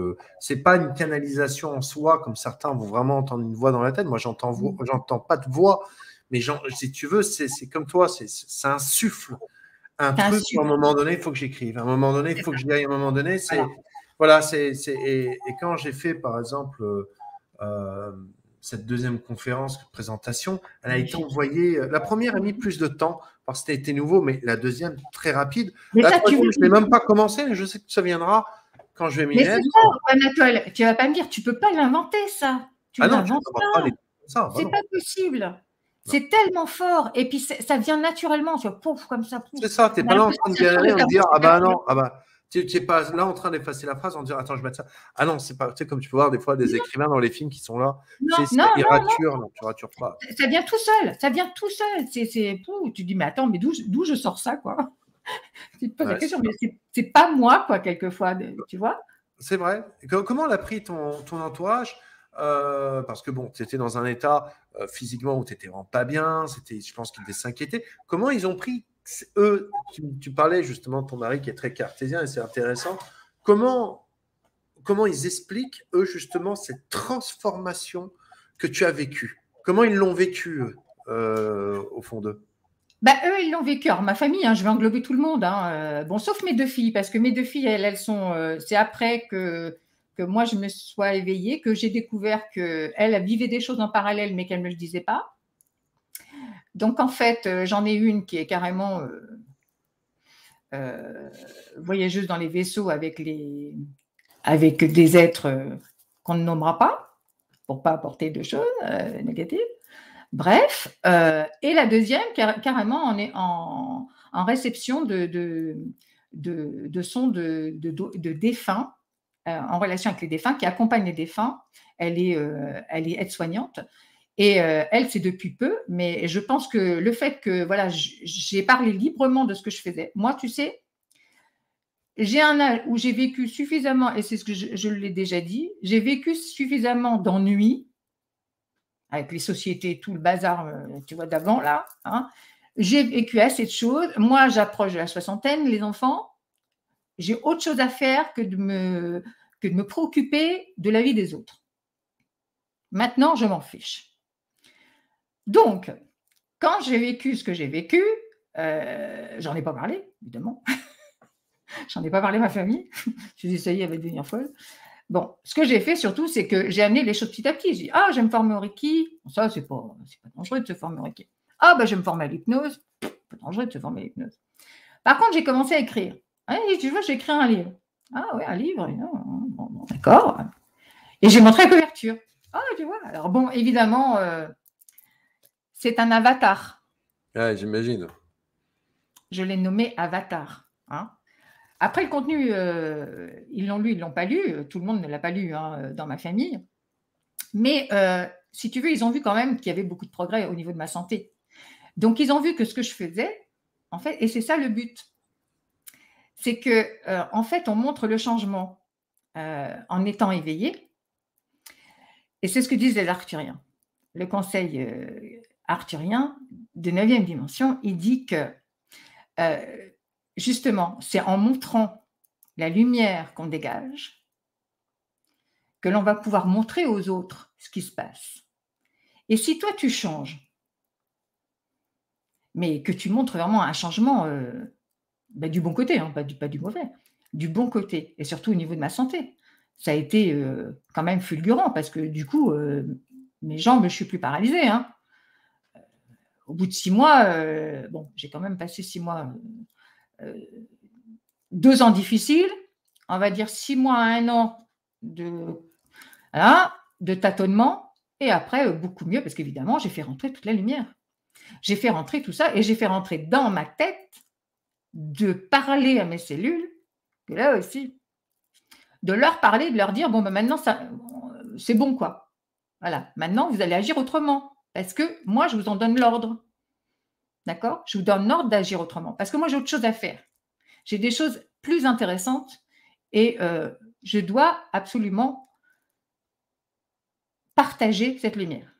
C'est pas une canalisation en soi, comme certains vont vraiment entendre une voix dans la tête. Moi, j'entends pas de voix, mais si tu veux, c'est comme toi, c'est un souffle, un truc où à un moment donné, il faut que j'écrive. À un moment donné, il faut que j'y aille. À un moment donné, voilà, et quand j'ai fait, par exemple, cette deuxième conférence, présentation, elle a été envoyée. La première a mis plus de temps parce que c'était nouveau, mais la deuxième, très rapide. La troisième, je n'ai même pas commencé, mais je sais que ça viendra quand je vais m'y mettre. Mais c'est ça, Anatole, tu ne vas pas me dire, tu ne peux pas l'inventer, ça. Tu non, l'inventes pas. Ça, c'est pas possible. C'est tellement fort. Et puis, ça vient naturellement. Tu vois, pouf, comme ça. C'est ça, tu n'es pas là en train de galérer, en dire, ah bah non, ah bah. Tu n'es pas là en train d'effacer la phrase en disant attends, je vais mettre ça. Ah non, c'est pas. Tu sais, comme tu peux voir des fois des écrivains dans les films qui sont là. Non, ils raturent, non, tu ratures pas. Ça vient tout seul. Ça vient tout seul. Tu dis, mais attends, mais d'où je sors ça, quoi? Tu te poses la question, mais c'est pas moi, quoi, quelquefois, tu vois? C'est vrai. Comment l'a pris ton entourage? Parce que bon, tu étais dans un état physiquement où tu n'étais vraiment pas bien. Je pense qu'ils devaient s'inquiéter. Comment ils ont pris, eux, tu parlais justement de ton mari qui est très cartésien et c'est intéressant. Comment ils expliquent, eux, justement, cette transformation que tu as vécue? Comment ils l'ont vécue, au fond d'eux? Eux, ils l'ont vécu. Alors, ma famille, je vais englober tout le monde. Bon, sauf mes deux filles, parce que mes deux filles, elles sont… c'est après que moi, je me sois éveillée, que j'ai découvert qu'elles vivaient des choses en parallèle, mais qu'elles ne me le disaient pas. Donc, en fait, j'en ai une qui est carrément voyageuse dans les vaisseaux avec des êtres qu'on ne nommera pas, pour ne pas apporter de choses négatives. Bref, et la deuxième, carrément, on est en réception de sons de défunts, en relation avec les défunts, qui accompagnent les défunts. Elle est aide-soignante. Et elle, c'est depuis peu, mais je pense que le fait que, voilà, j'ai parlé librement de ce que je faisais. Moi, tu sais, j'ai un âge où j'ai vécu suffisamment, et c'est ce que je l'ai déjà dit, j'ai vécu suffisamment d'ennui, avec les sociétés, tout le bazar, tu vois, d'avant, là. J'ai vécu assez de choses. Moi, j'approche de la soixantaine, les enfants. J'ai autre chose à faire que de me préoccuper de la vie des autres. Maintenant, je m'en fiche. Donc, quand j'ai vécu ce que j'ai vécu, j'en ai pas parlé, évidemment. J'en ai pas parlé à ma famille. Je dis, ça y est, elle va devenir folle. Bon, ce que j'ai fait surtout, c'est que j'ai amené les choses petit à petit. J'ai dit, je vais me former au Reiki. Ça, c'est pas dangereux de se former au Reiki. Je vais me former à l'hypnose. Pas dangereux de se former à l'hypnose. Par contre, j'ai commencé à écrire. Tu vois, j'ai écrit un livre. Ah ouais, un livre. Bon, d'accord. Et j'ai montré la couverture. Tu vois. Alors bon, évidemment, c'est un avatar. Ouais, j'imagine. Je l'ai nommé Avatar. Après, le contenu, ils l'ont lu, ils ne l'ont pas lu. Tout le monde ne l'a pas lu dans ma famille. Mais si tu veux, ils ont vu quand même qu'il y avait beaucoup de progrès au niveau de ma santé. Donc, ils ont vu que ce que je faisais, en fait, et c'est ça le but, c'est que, en fait, on montre le changement en étant éveillé. Et c'est ce que disent les arthuriens. Le conseil arthurien de 9e dimension, il dit que justement, c'est en montrant la lumière qu'on dégage que l'on va pouvoir montrer aux autres ce qui se passe. Et si toi, tu changes, mais que tu montres vraiment un changement du bon côté, hein, pas du mauvais, du bon côté, et surtout au niveau de ma santé. Ça a été quand même fulgurant parce que du coup, mes jambes, je ne suis plus paralysée. Hein. Au bout de 6 mois, bon, j'ai quand même passé 6 mois, 2 ans difficiles, on va dire 6 mois à 1 an de tâtonnement, et après, beaucoup mieux parce qu'évidemment, j'ai fait rentrer toute la lumière. J'ai fait rentrer tout ça et j'ai fait rentrer dans ma tête de parler à mes cellules, que là aussi, de leur parler, de leur dire, bon, ben maintenant, c'est bon, quoi. Voilà, maintenant, vous allez agir autrement parce que moi, je vous en donne l'ordre. D'accord? Je vous donne l'ordre d'agir autrement parce que moi, j'ai autre chose à faire. J'ai des choses plus intéressantes et je dois absolument partager cette lumière.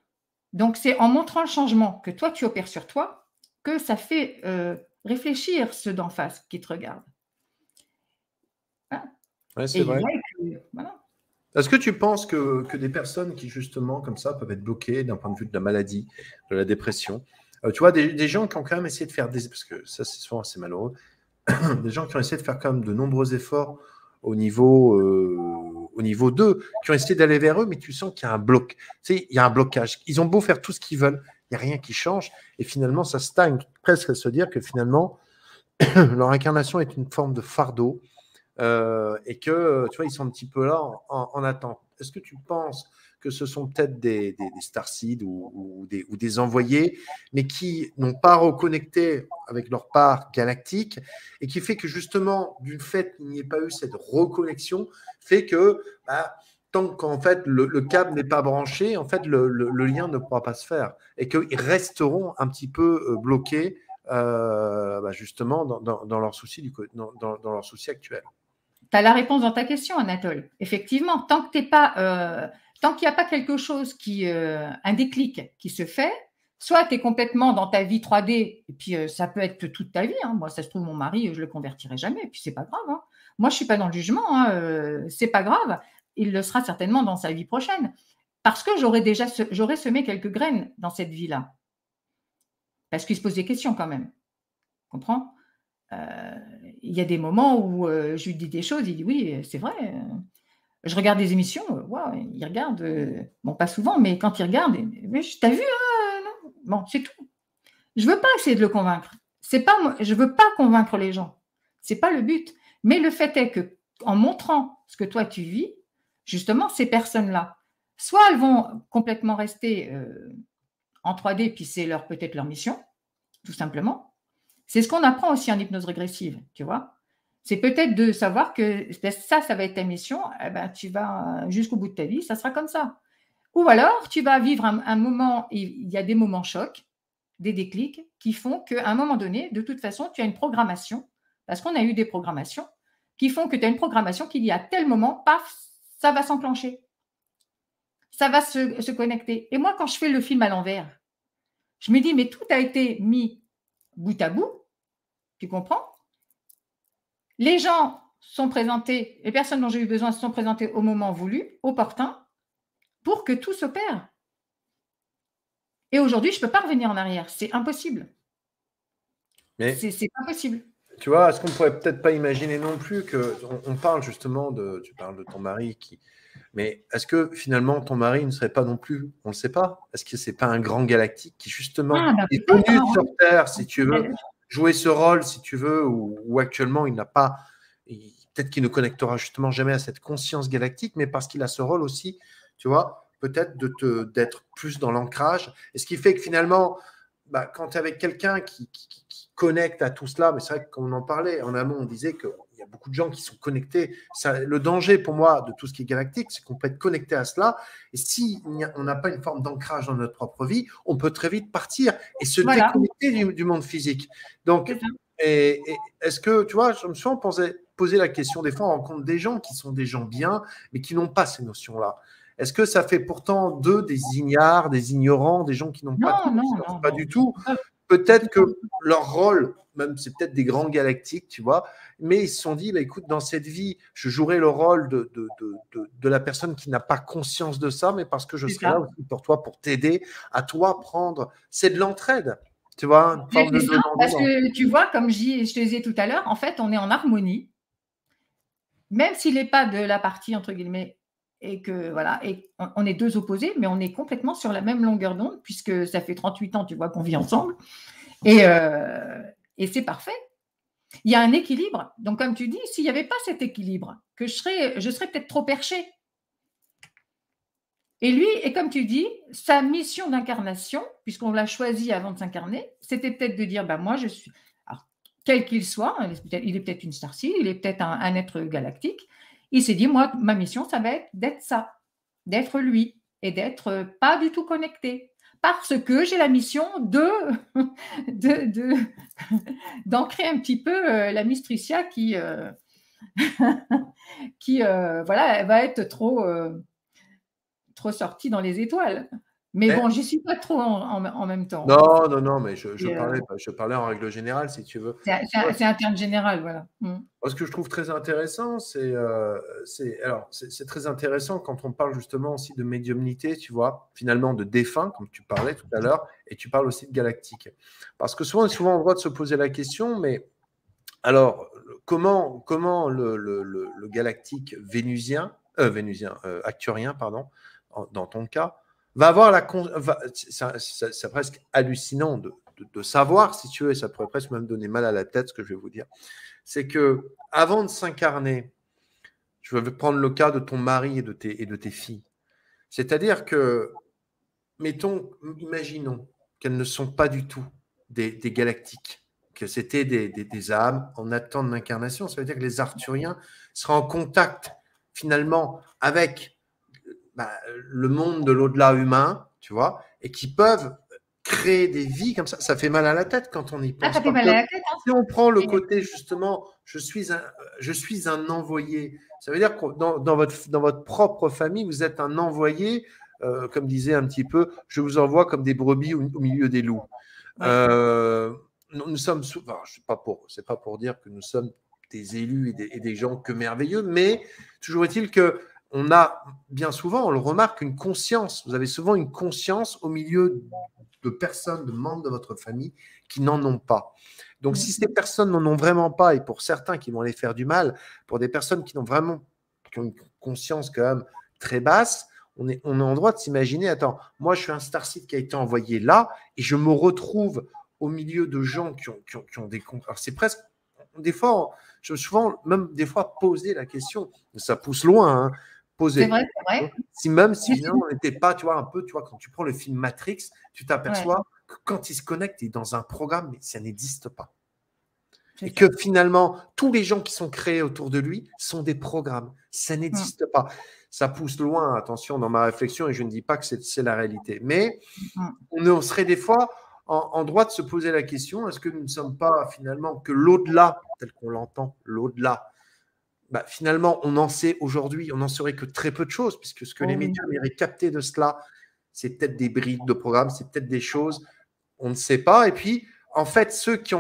Donc, c'est en montrant le changement que toi, tu opères sur toi que ça fait réfléchir ceux d'en face qui te regardent. Hein? Ouais, c'est vrai. Voilà. Est-ce que tu penses que des personnes qui, justement, comme ça, peuvent être bloquées d'un point de vue de la maladie, de la dépression, tu vois, des gens qui ont quand même essayé de faire parce que ça, c'est souvent assez malheureux, des gens qui ont essayé de faire quand même de nombreux efforts au niveau d'eux, qui ont essayé d'aller vers eux, mais tu sens qu'il y a un bloc. Tu sais, il y a un blocage. Ils ont beau faire tout ce qu'ils veulent, il n'y a rien qui change, et finalement, ça stagne presque à se dire que finalement, leur incarnation est une forme de fardeau, et que, tu vois, ils sont un petit peu là en attente. Est-ce que tu penses que ce sont peut-être des starseeds ou des envoyés, mais qui n'ont pas reconnecté avec leur part galactique, et qui fait que justement, du fait qu'il n'y ait pas eu cette reconnexion, fait que tant qu'en fait le câble n'est pas branché, en fait le lien ne pourra pas se faire, et qu'ils resteront un petit peu bloqués justement dans leurs soucis dans leurs soucis actuels. Tu as la réponse dans ta question, Anatole. Effectivement, tant qu'il n'y a pas quelque chose un déclic qui se fait, soit tu es complètement dans ta vie 3D, et puis ça peut être toute ta vie. Hein. Moi, ça se trouve, mon mari, je ne le convertirai jamais, et puis c'est pas grave. Hein. Moi, je ne suis pas dans le jugement, hein, c'est pas grave. Il le sera certainement dans sa vie prochaine. Parce que j'aurais semé quelques graines dans cette vie-là. Parce qu'il se pose des questions quand même. Tu comprends ? Il y a des moments où je lui dis des choses, il dit oui, c'est vrai. Je regarde des émissions, il regarde, bon, pas souvent, mais quand il regarde, mais t'as vu, non. Bon, c'est tout. Je veux pas essayer de le convaincre. Je veux pas convaincre les gens. C'est pas le but. Mais le fait est que, en montrant ce que toi tu vis, justement, ces personnes-là, soit elles vont complètement rester en 3D, puis c'est peut-être leur mission, tout simplement. C'est ce qu'on apprend aussi en hypnose régressive, tu vois. C'est peut-être de savoir que ça va être ta mission, tu vas jusqu'au bout de ta vie, ça sera comme ça. Ou alors, tu vas vivre un moment, il y a des moments chocs, des déclics qui font qu'à un moment donné, de toute façon, tu as une programmation, parce qu'on a eu des programmations, qui font que tu as une programmation qui dit à tel moment, paf, ça va s'enclencher. Ça va se connecter. Et moi, quand je fais le film à l'envers, je me dis, mais tout a été mis bout à bout, tu comprends? Les gens sont présentés, les personnes dont j'ai eu besoin sont présentées au moment voulu, opportun, pour que tout s'opère. Et aujourd'hui, je ne peux pas revenir en arrière, c'est impossible. Mais c'est impossible. Tu vois, est-ce qu'on ne pourrait peut-être pas imaginer non plus qu'on parle justement tu parles de ton mari mais est-ce que finalement ton mari ne serait pas non plus, on ne le sait pas, est-ce que c'est pas un grand galactique qui justement est venu sur Terre, si tu veux, jouer ce rôle, si tu veux, ou actuellement il n'a pas, peut-être qu'il ne connectera justement jamais à cette conscience galactique, mais parce qu'il a ce rôle aussi, tu vois, peut-être d'être plus dans l'ancrage, et ce qui fait que finalement, quand tu es avec quelqu'un qui connecte à tout cela, mais c'est vrai qu'on en parlait en amont, on disait qu'il y a beaucoup de gens qui sont connectés. Le danger pour moi de tout ce qui est galactique, c'est qu'on peut être connecté à cela, et si on n'a pas une forme d'ancrage dans notre propre vie, on peut très vite partir et se déconnecter du monde physique. Donc, est-ce que, tu vois, je me suis posé la question, des fois on rencontre des gens qui sont des gens bien, mais qui n'ont pas ces notions-là. Est-ce que ça fait pourtant d'eux des ignares, des ignorants, des gens qui n'ont pas de conscience? Pas du tout. peut-être que leur rôle, même c'est peut-être des grands galactiques, tu vois, mais ils se sont dit, bah, écoute, dans cette vie, je jouerai le rôle de la personne qui n'a pas conscience de ça, mais parce que je C'est serai là ça. aussi pour toi, pour t'aider, à toi prendre. C'est de l'entraide, tu vois, une forme de C'est ça, parce donnant-donnant. que tu vois, comme je te disais tout à l'heure, en fait, on est en harmonie, même s'il n'est pas de la partie, entre guillemets, et que voilà, et on est deux opposés, mais on est complètement sur la même longueur d'onde, puisque ça fait 38 ans, tu vois, qu'on vit ensemble, et, euh, et c'est parfait. Il y a un équilibre. Donc, comme tu dis, s'il n'y avait pas cet équilibre, que je serais peut-être trop perché. Et lui, et comme tu dis, sa mission d'incarnation, puisqu'on l'a choisi avant de s'incarner, c'était peut-être de dire, bah, moi, je suis, alors, quel qu'il soit, il est peut-être une starseed, il est peut-être un être galactique, il s'est dit, moi, ma mission, ça va être d'être ça, d'être lui, et d'être pas du tout connecté. Parce que j'ai la mission de, d'ancrer un petit peu la Mistricia qui voilà, elle va être trop sortie dans les étoiles. Mais Eh, bon, j'y suis pas trop en même temps. Hein. non, non, non, mais Et, je parlais en règle générale, si tu veux. c'est un terme général, voilà. Moi, ce que je trouve très intéressant, c'est très intéressant quand on parle justement aussi de médiumnité, tu vois, finalement de défunts, comme tu parlais tout à l'heure, et tu parles aussi de galactique. Parce que souvent on a le droit de se poser la question, mais alors, comment le galactique acturien, pardon, dans ton cas, va avoir c'est presque hallucinant de savoir, si tu veux, et ça pourrait presque même donner mal à la tête, ce que je vais vous dire, c'est que avant de s'incarner, je vais prendre le cas de ton mari et de tes filles. C'est-à-dire que, imaginons qu'elles ne sont pas du tout des galactiques, que c'était des âmes en attente d'incarnation. Ça veut dire que les Arthuriens seraient en contact finalement avec bah, le monde de l'au-delà humain, tu vois, et qui peuvent créer des vies comme ça. Ça fait mal à la tête quand on y Ah, pense. ça fait Parce mal que à la tête, hein. si on prend le Et, côté justement, je suis un envoyé, ça veut dire que dans votre propre famille, vous êtes un envoyé, comme disait un petit peu, je vous envoie comme des brebis au milieu des loups. ouais. Nous sommes souvent, c'est pas pour dire que nous sommes des élus et des gens que merveilleux, mais toujours est-il que on a bien souvent, on le remarque, une conscience. Vous avez souvent une conscience au milieu de personnes, de membres de votre famille qui n'en ont pas. Donc, si ces personnes n'en ont vraiment pas, et pour certains qui vont les faire du mal, pour des personnes qui ont une conscience quand même très basse, on est en droit de s'imaginer, attends, moi je suis un starseed qui a été envoyé là, et je me retrouve au milieu de gens qui ont des... Alors c'est presque, des fois, je me suis souvent même des fois posé la question, ça pousse loin, hein, C'est poser. vrai, c'est vrai. Si finalement on n'était pas, tu vois, un peu, tu vois, quand tu prends le film Matrix, tu Ouais, t'aperçois que quand il se connecte, il est dans un programme, mais ça n'existe pas. c'est Et que ça. finalement, tous les gens qui sont créés autour de lui sont des programmes. Ça Mm, n'existe pas. Ça pousse loin, attention, dans ma réflexion, et je ne dis pas que c'est la réalité. Mais mm. on serait des fois en droit de se poser la question, est-ce que nous ne sommes pas finalement que l'au-delà, tel qu'on l'entend, l'au-delà, bah, finalement, on en sait aujourd'hui, on n'en saurait que très peu de choses, puisque ce que les Oh, oui. médiums auraient capté de cela, c'est peut-être des brides de programme, c'est peut-être des choses, on ne sait pas. Et puis, en fait, ceux qui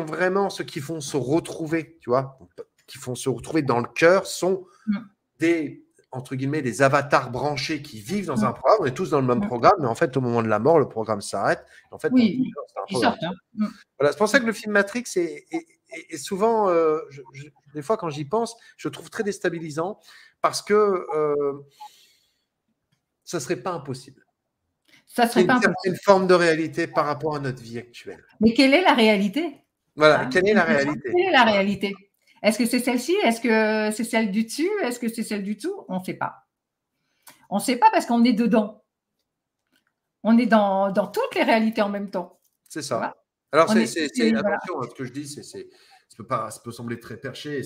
font se retrouver, tu vois, qui font se retrouver dans le cœur, sont Mm, des, entre guillemets, des avatars branchés qui vivent dans un mm, programme. On est tous dans le même mm. programme, mais en fait, au moment de la mort, le programme s'arrête. En fait, on Oui, c'est un ils programme. sortent. Hein. Mm. Voilà, c'est pour ça que le film Matrix est souvent, des fois quand j'y pense, je trouve très déstabilisant parce que ça ne serait pas impossible. Ça C'est serait une pas certaine impossible. forme de réalité par rapport à notre vie actuelle. Mais quelle est la réalité? Voilà, Hein? quelle est C'est la une question. réalité? Quelle est la réalité? Est-ce que c'est celle-ci? Est-ce que c'est celle du dessus? Est-ce que c'est celle du dessous? On ne sait pas. On ne sait pas parce qu'on est dedans. On est dans toutes les réalités en même temps. C'est Tu vois? ça. Alors, On est, voilà. attention, hein, ce que je dis, ça peut sembler très perché,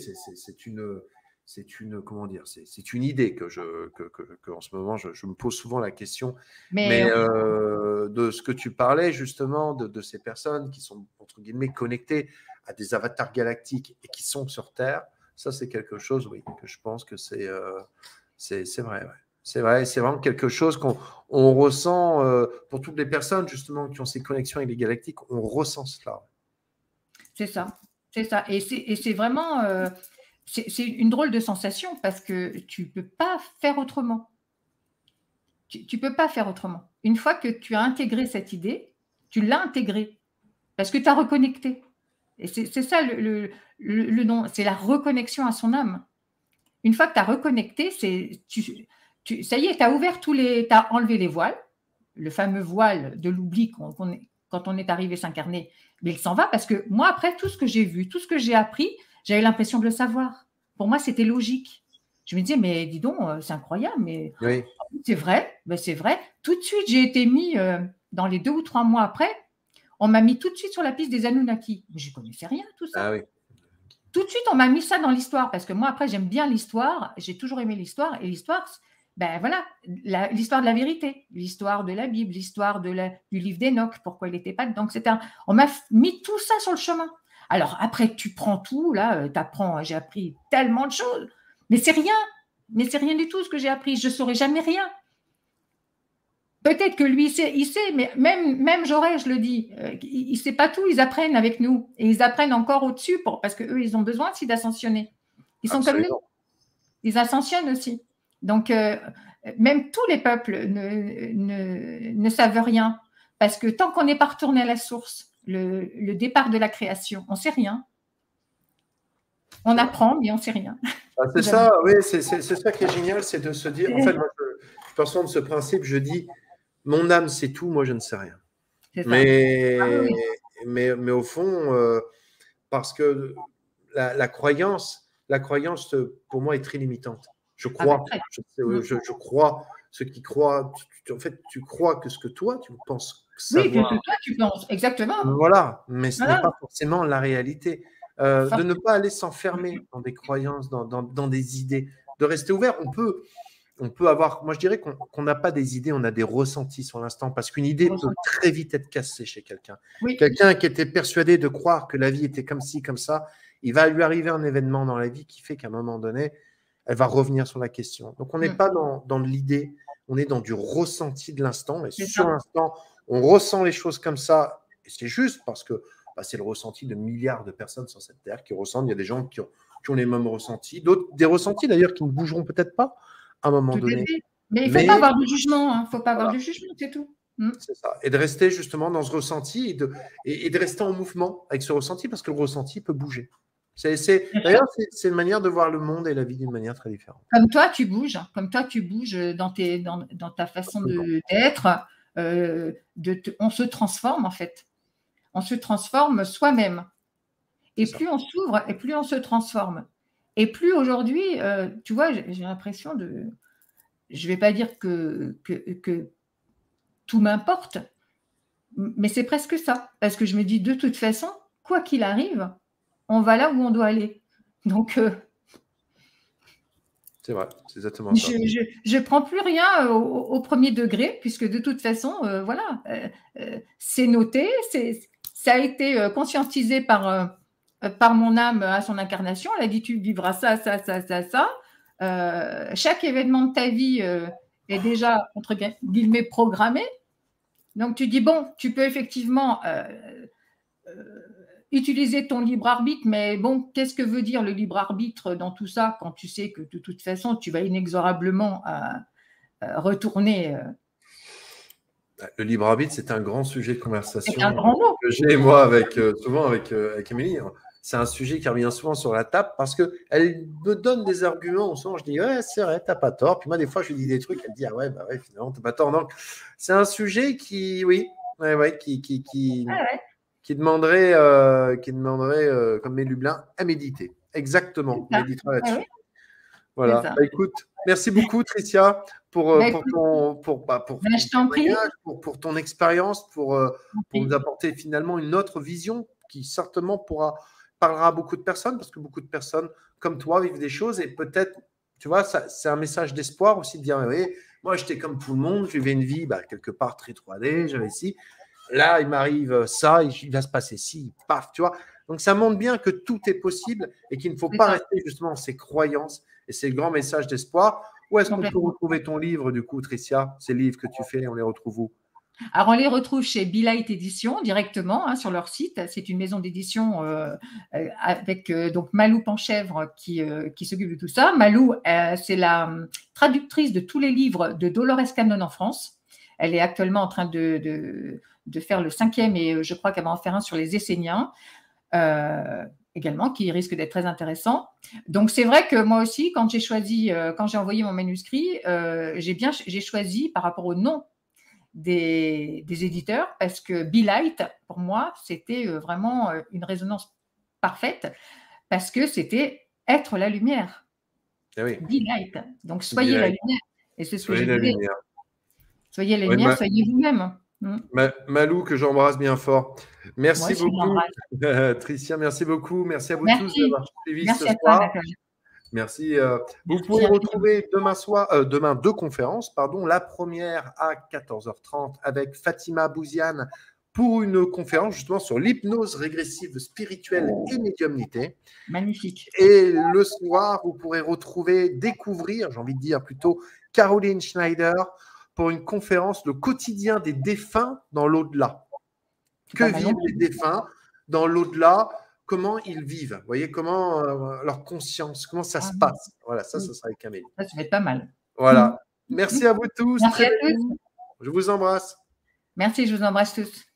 comment dire, c'est une idée que en ce moment, je me pose souvent la question. Mais Mais de ce que tu parlais, justement, de ces personnes qui sont, entre guillemets, connectées à des avatars galactiques et qui sont sur Terre, ça, c'est quelque chose, oui, que je pense que c'est vrai, ouais. C'est vrai, c'est vraiment quelque chose qu'on ressent pour toutes les personnes justement qui ont ces connexions avec les galactiques, on ressent cela. C'est ça, c'est ça. Et c'est vraiment, c'est une drôle de sensation parce que tu ne peux pas faire autrement. Tu ne peux pas faire autrement. Une fois que tu as intégré cette idée, tu l'as intégrée parce que tu as reconnecté. Et c'est ça le nom, c'est la reconnexion à son âme. Une fois que tu as reconnecté, ça y est, tu as ouvert tu as enlevé les voiles, le fameux voile de l'oubli quand on est arrivé s'incarner, mais il s'en va parce que moi, après tout ce que j'ai vu, tout ce que j'ai appris, j'avais l'impression de le savoir. Pour moi, c'était logique. Je me disais, mais dis donc, c'est incroyable, mais Oui. c'est vrai, ben c'est vrai. Tout de suite, j'ai été mis, dans les 2 ou 3 mois après, on m'a mis tout de suite sur la piste des Anunnaki. Mais je ne connaissais rien, tout ça. Ah oui. Tout de suite, on m'a mis ça dans l'histoire parce que moi, après, j'aime bien l'histoire. J'ai toujours aimé l'histoire. Et l'histoire, ben voilà, l'histoire de la vérité, l'histoire de la Bible, l'histoire du livre d'Enoch, pourquoi il n'était pas dedans, etc. On m'a mis tout ça sur le chemin. Alors après, tu prends tout, là, t'apprends, j'ai appris tellement de choses, mais c'est rien. Mais c'est rien du tout ce que j'ai appris. Je ne saurais jamais rien. Peut-être que lui, il sait, mais même Jaurès, je le dis, il ne sait pas tout, ils apprennent avec nous. Et ils apprennent encore au-dessus parce qu'eux, ils ont besoin aussi d'ascensionner. Ils sont comme nous. Ils ascensionnent aussi. Donc, même tous les peuples ne savent rien. Parce que tant qu'on n'est pas retourné à la source, le départ de la création, on ne sait rien. On apprend, mais on ne sait rien. Ah, c'est ça, oui, c'est ça qui est génial, c'est de se dire, en fait, moi, je pense de ce principe, je dis, mon âme, c'est tout, moi, je ne sais rien. Mais au fond, parce que la croyance, pour moi, est très limitante. Je crois, je crois, ceux qui croient, en fait, tu crois que ce que toi, tu penses savoir. Oui, que toi, tu penses, exactement. Voilà, mais ce n'est pas forcément la réalité. De ne pas aller s'enfermer dans des croyances, dans des idées, de rester ouvert. On peut avoir, moi je dirais qu'on n'a pas des idées, on a des ressentis sur l'instant, parce qu'une idée peut très vite être cassée chez quelqu'un. Oui. Quelqu'un qui était persuadé de croire que la vie était comme ci, comme ça, il va lui arriver un événement dans la vie qui fait qu'à un moment donné, elle va revenir sur la question. Donc on n'est pas dans l'idée, on est dans du ressenti de l'instant, et sur l'instant, on ressent les choses comme ça, et c'est juste parce que c'est le ressenti de milliards de personnes sur cette terre qui ressentent. Il y a des gens qui ont les mêmes ressentis, d'autres, des ressentis d'ailleurs qui ne bougeront peut-être pas à un moment donné. Mais il ne faut pas avoir de jugement, il ne faut pas avoir de jugement, c'est tout. C'est ça. Et de rester justement dans ce ressenti et de rester en mouvement avec ce ressenti parce que le ressenti peut bouger. D'ailleurs, c'est une manière de voir le monde et la vie d'une manière très différente. Comme toi, tu bouges dans ta façon d'être. On se transforme en fait. On se transforme soi-même. Et plus on s'ouvre, et plus on se transforme. Et plus aujourd'hui, tu vois, j'ai l'impression de... Je ne vais pas dire que tout m'importe, mais c'est presque ça. Parce que je me dis, de toute façon, quoi qu'il arrive, on va là où on doit aller. Donc... c'est vrai, c'est exactement ça. Je ne prends plus rien au premier degré, puisque de toute façon, voilà, c'est noté, ça a été conscientisé par mon âme à son incarnation. Elle a dit, tu vivras ça, ça, ça, ça, ça. Chaque événement de ta vie est déjà, entre guillemets, programmé. Donc, tu dis, bon, tu peux effectivement utiliser ton libre arbitre, mais bon, qu'est-ce que veut dire le libre arbitre dans tout ça quand tu sais que de toute façon, tu vas inexorablement retourner Le libre arbitre, c'est un grand sujet de conversation. C'est un grand mot. Que j'ai, moi, souvent avec Émilie. C'est un sujet qui revient souvent sur la table parce qu'elle me donne des arguments. Souvent, je dis, ouais, c'est vrai, t'as pas tort. Puis moi, des fois, je lui dis des trucs, elle me dit, ah ouais, bah ouais, finalement, t'as pas tort. Donc, c'est un sujet qui, oui, qui demanderait, comme mes Lublin, à méditer. Exactement, on méditera là-dessus. Ah oui. Voilà. Bah, écoute, merci beaucoup, Tricia, pour ton expérience, pour nous apporter finalement une autre vision qui certainement parlera à beaucoup de personnes, parce que beaucoup de personnes comme toi vivent des choses et peut-être, tu vois, c'est un message d'espoir aussi de dire, oui, moi j'étais comme tout le monde, je vivais une vie quelque part très 3D, j'avais ici. Là, il m'arrive ça, il va se passer ci, paf, tu vois. Donc, ça montre bien que tout est possible et qu'il ne faut pas rester justement dans ces croyances et ces grands messages d'espoir. Où est-ce qu'on peut complètement. retrouver ton livre, du coup, Tricia? Ces livres que tu fais, on les retrouve où? Alors, on les retrouve chez Bilight Édition directement, hein, sur leur site. C'est une maison d'édition avec donc Malou Panchèvre qui s'occupe de tout ça. Malou, c'est la traductrice de tous les livres de Dolores Cannon en France. Elle est actuellement en train de faire le 5e et je crois qu'elle va en faire un sur les Esséniens également, qui risque d'être très intéressant. Donc, c'est vrai que moi aussi, quand j'ai envoyé mon manuscrit, j'ai choisi par rapport au nom des éditeurs parce que Be Light, pour moi, c'était vraiment une résonance parfaite parce que c'était être la lumière. Eh oui, Be Light. Donc, soyez la Be Light. lumière. Et c'est ce que Soyez je la voulais. lumière. Soyez la Oui, lumière, soyez vous-même. Malou, que j'embrasse bien fort. Moi Merci aussi, je beaucoup, l'embrasse. Tricia. Merci beaucoup. Merci à vous tous Merci. d'avoir suivi ce Merci à toi, soir. Nathalie. Merci. Vous Merci pouvez infiniment. retrouver demain 2 conférences. Pardon. La première à 14h30 avec Fatima Bouziane pour une conférence justement sur l'hypnose régressive spirituelle et médiumnité. Magnifique. Et le soir, vous pourrez découvrir, j'ai envie de dire plutôt, Caroline Schneider pour une conférence, le quotidien des défunts dans l'au-delà. Que vivent les défunts dans l'au-delà? Comment ils vivent? Vous voyez, comment leur conscience, comment ça se passe? Voilà, ça sera avec Amélie. Ça va être pas mal. Voilà. Merci à vous tous. Merci Très à belle tous. nuit. Je vous embrasse. Merci, je vous embrasse tous.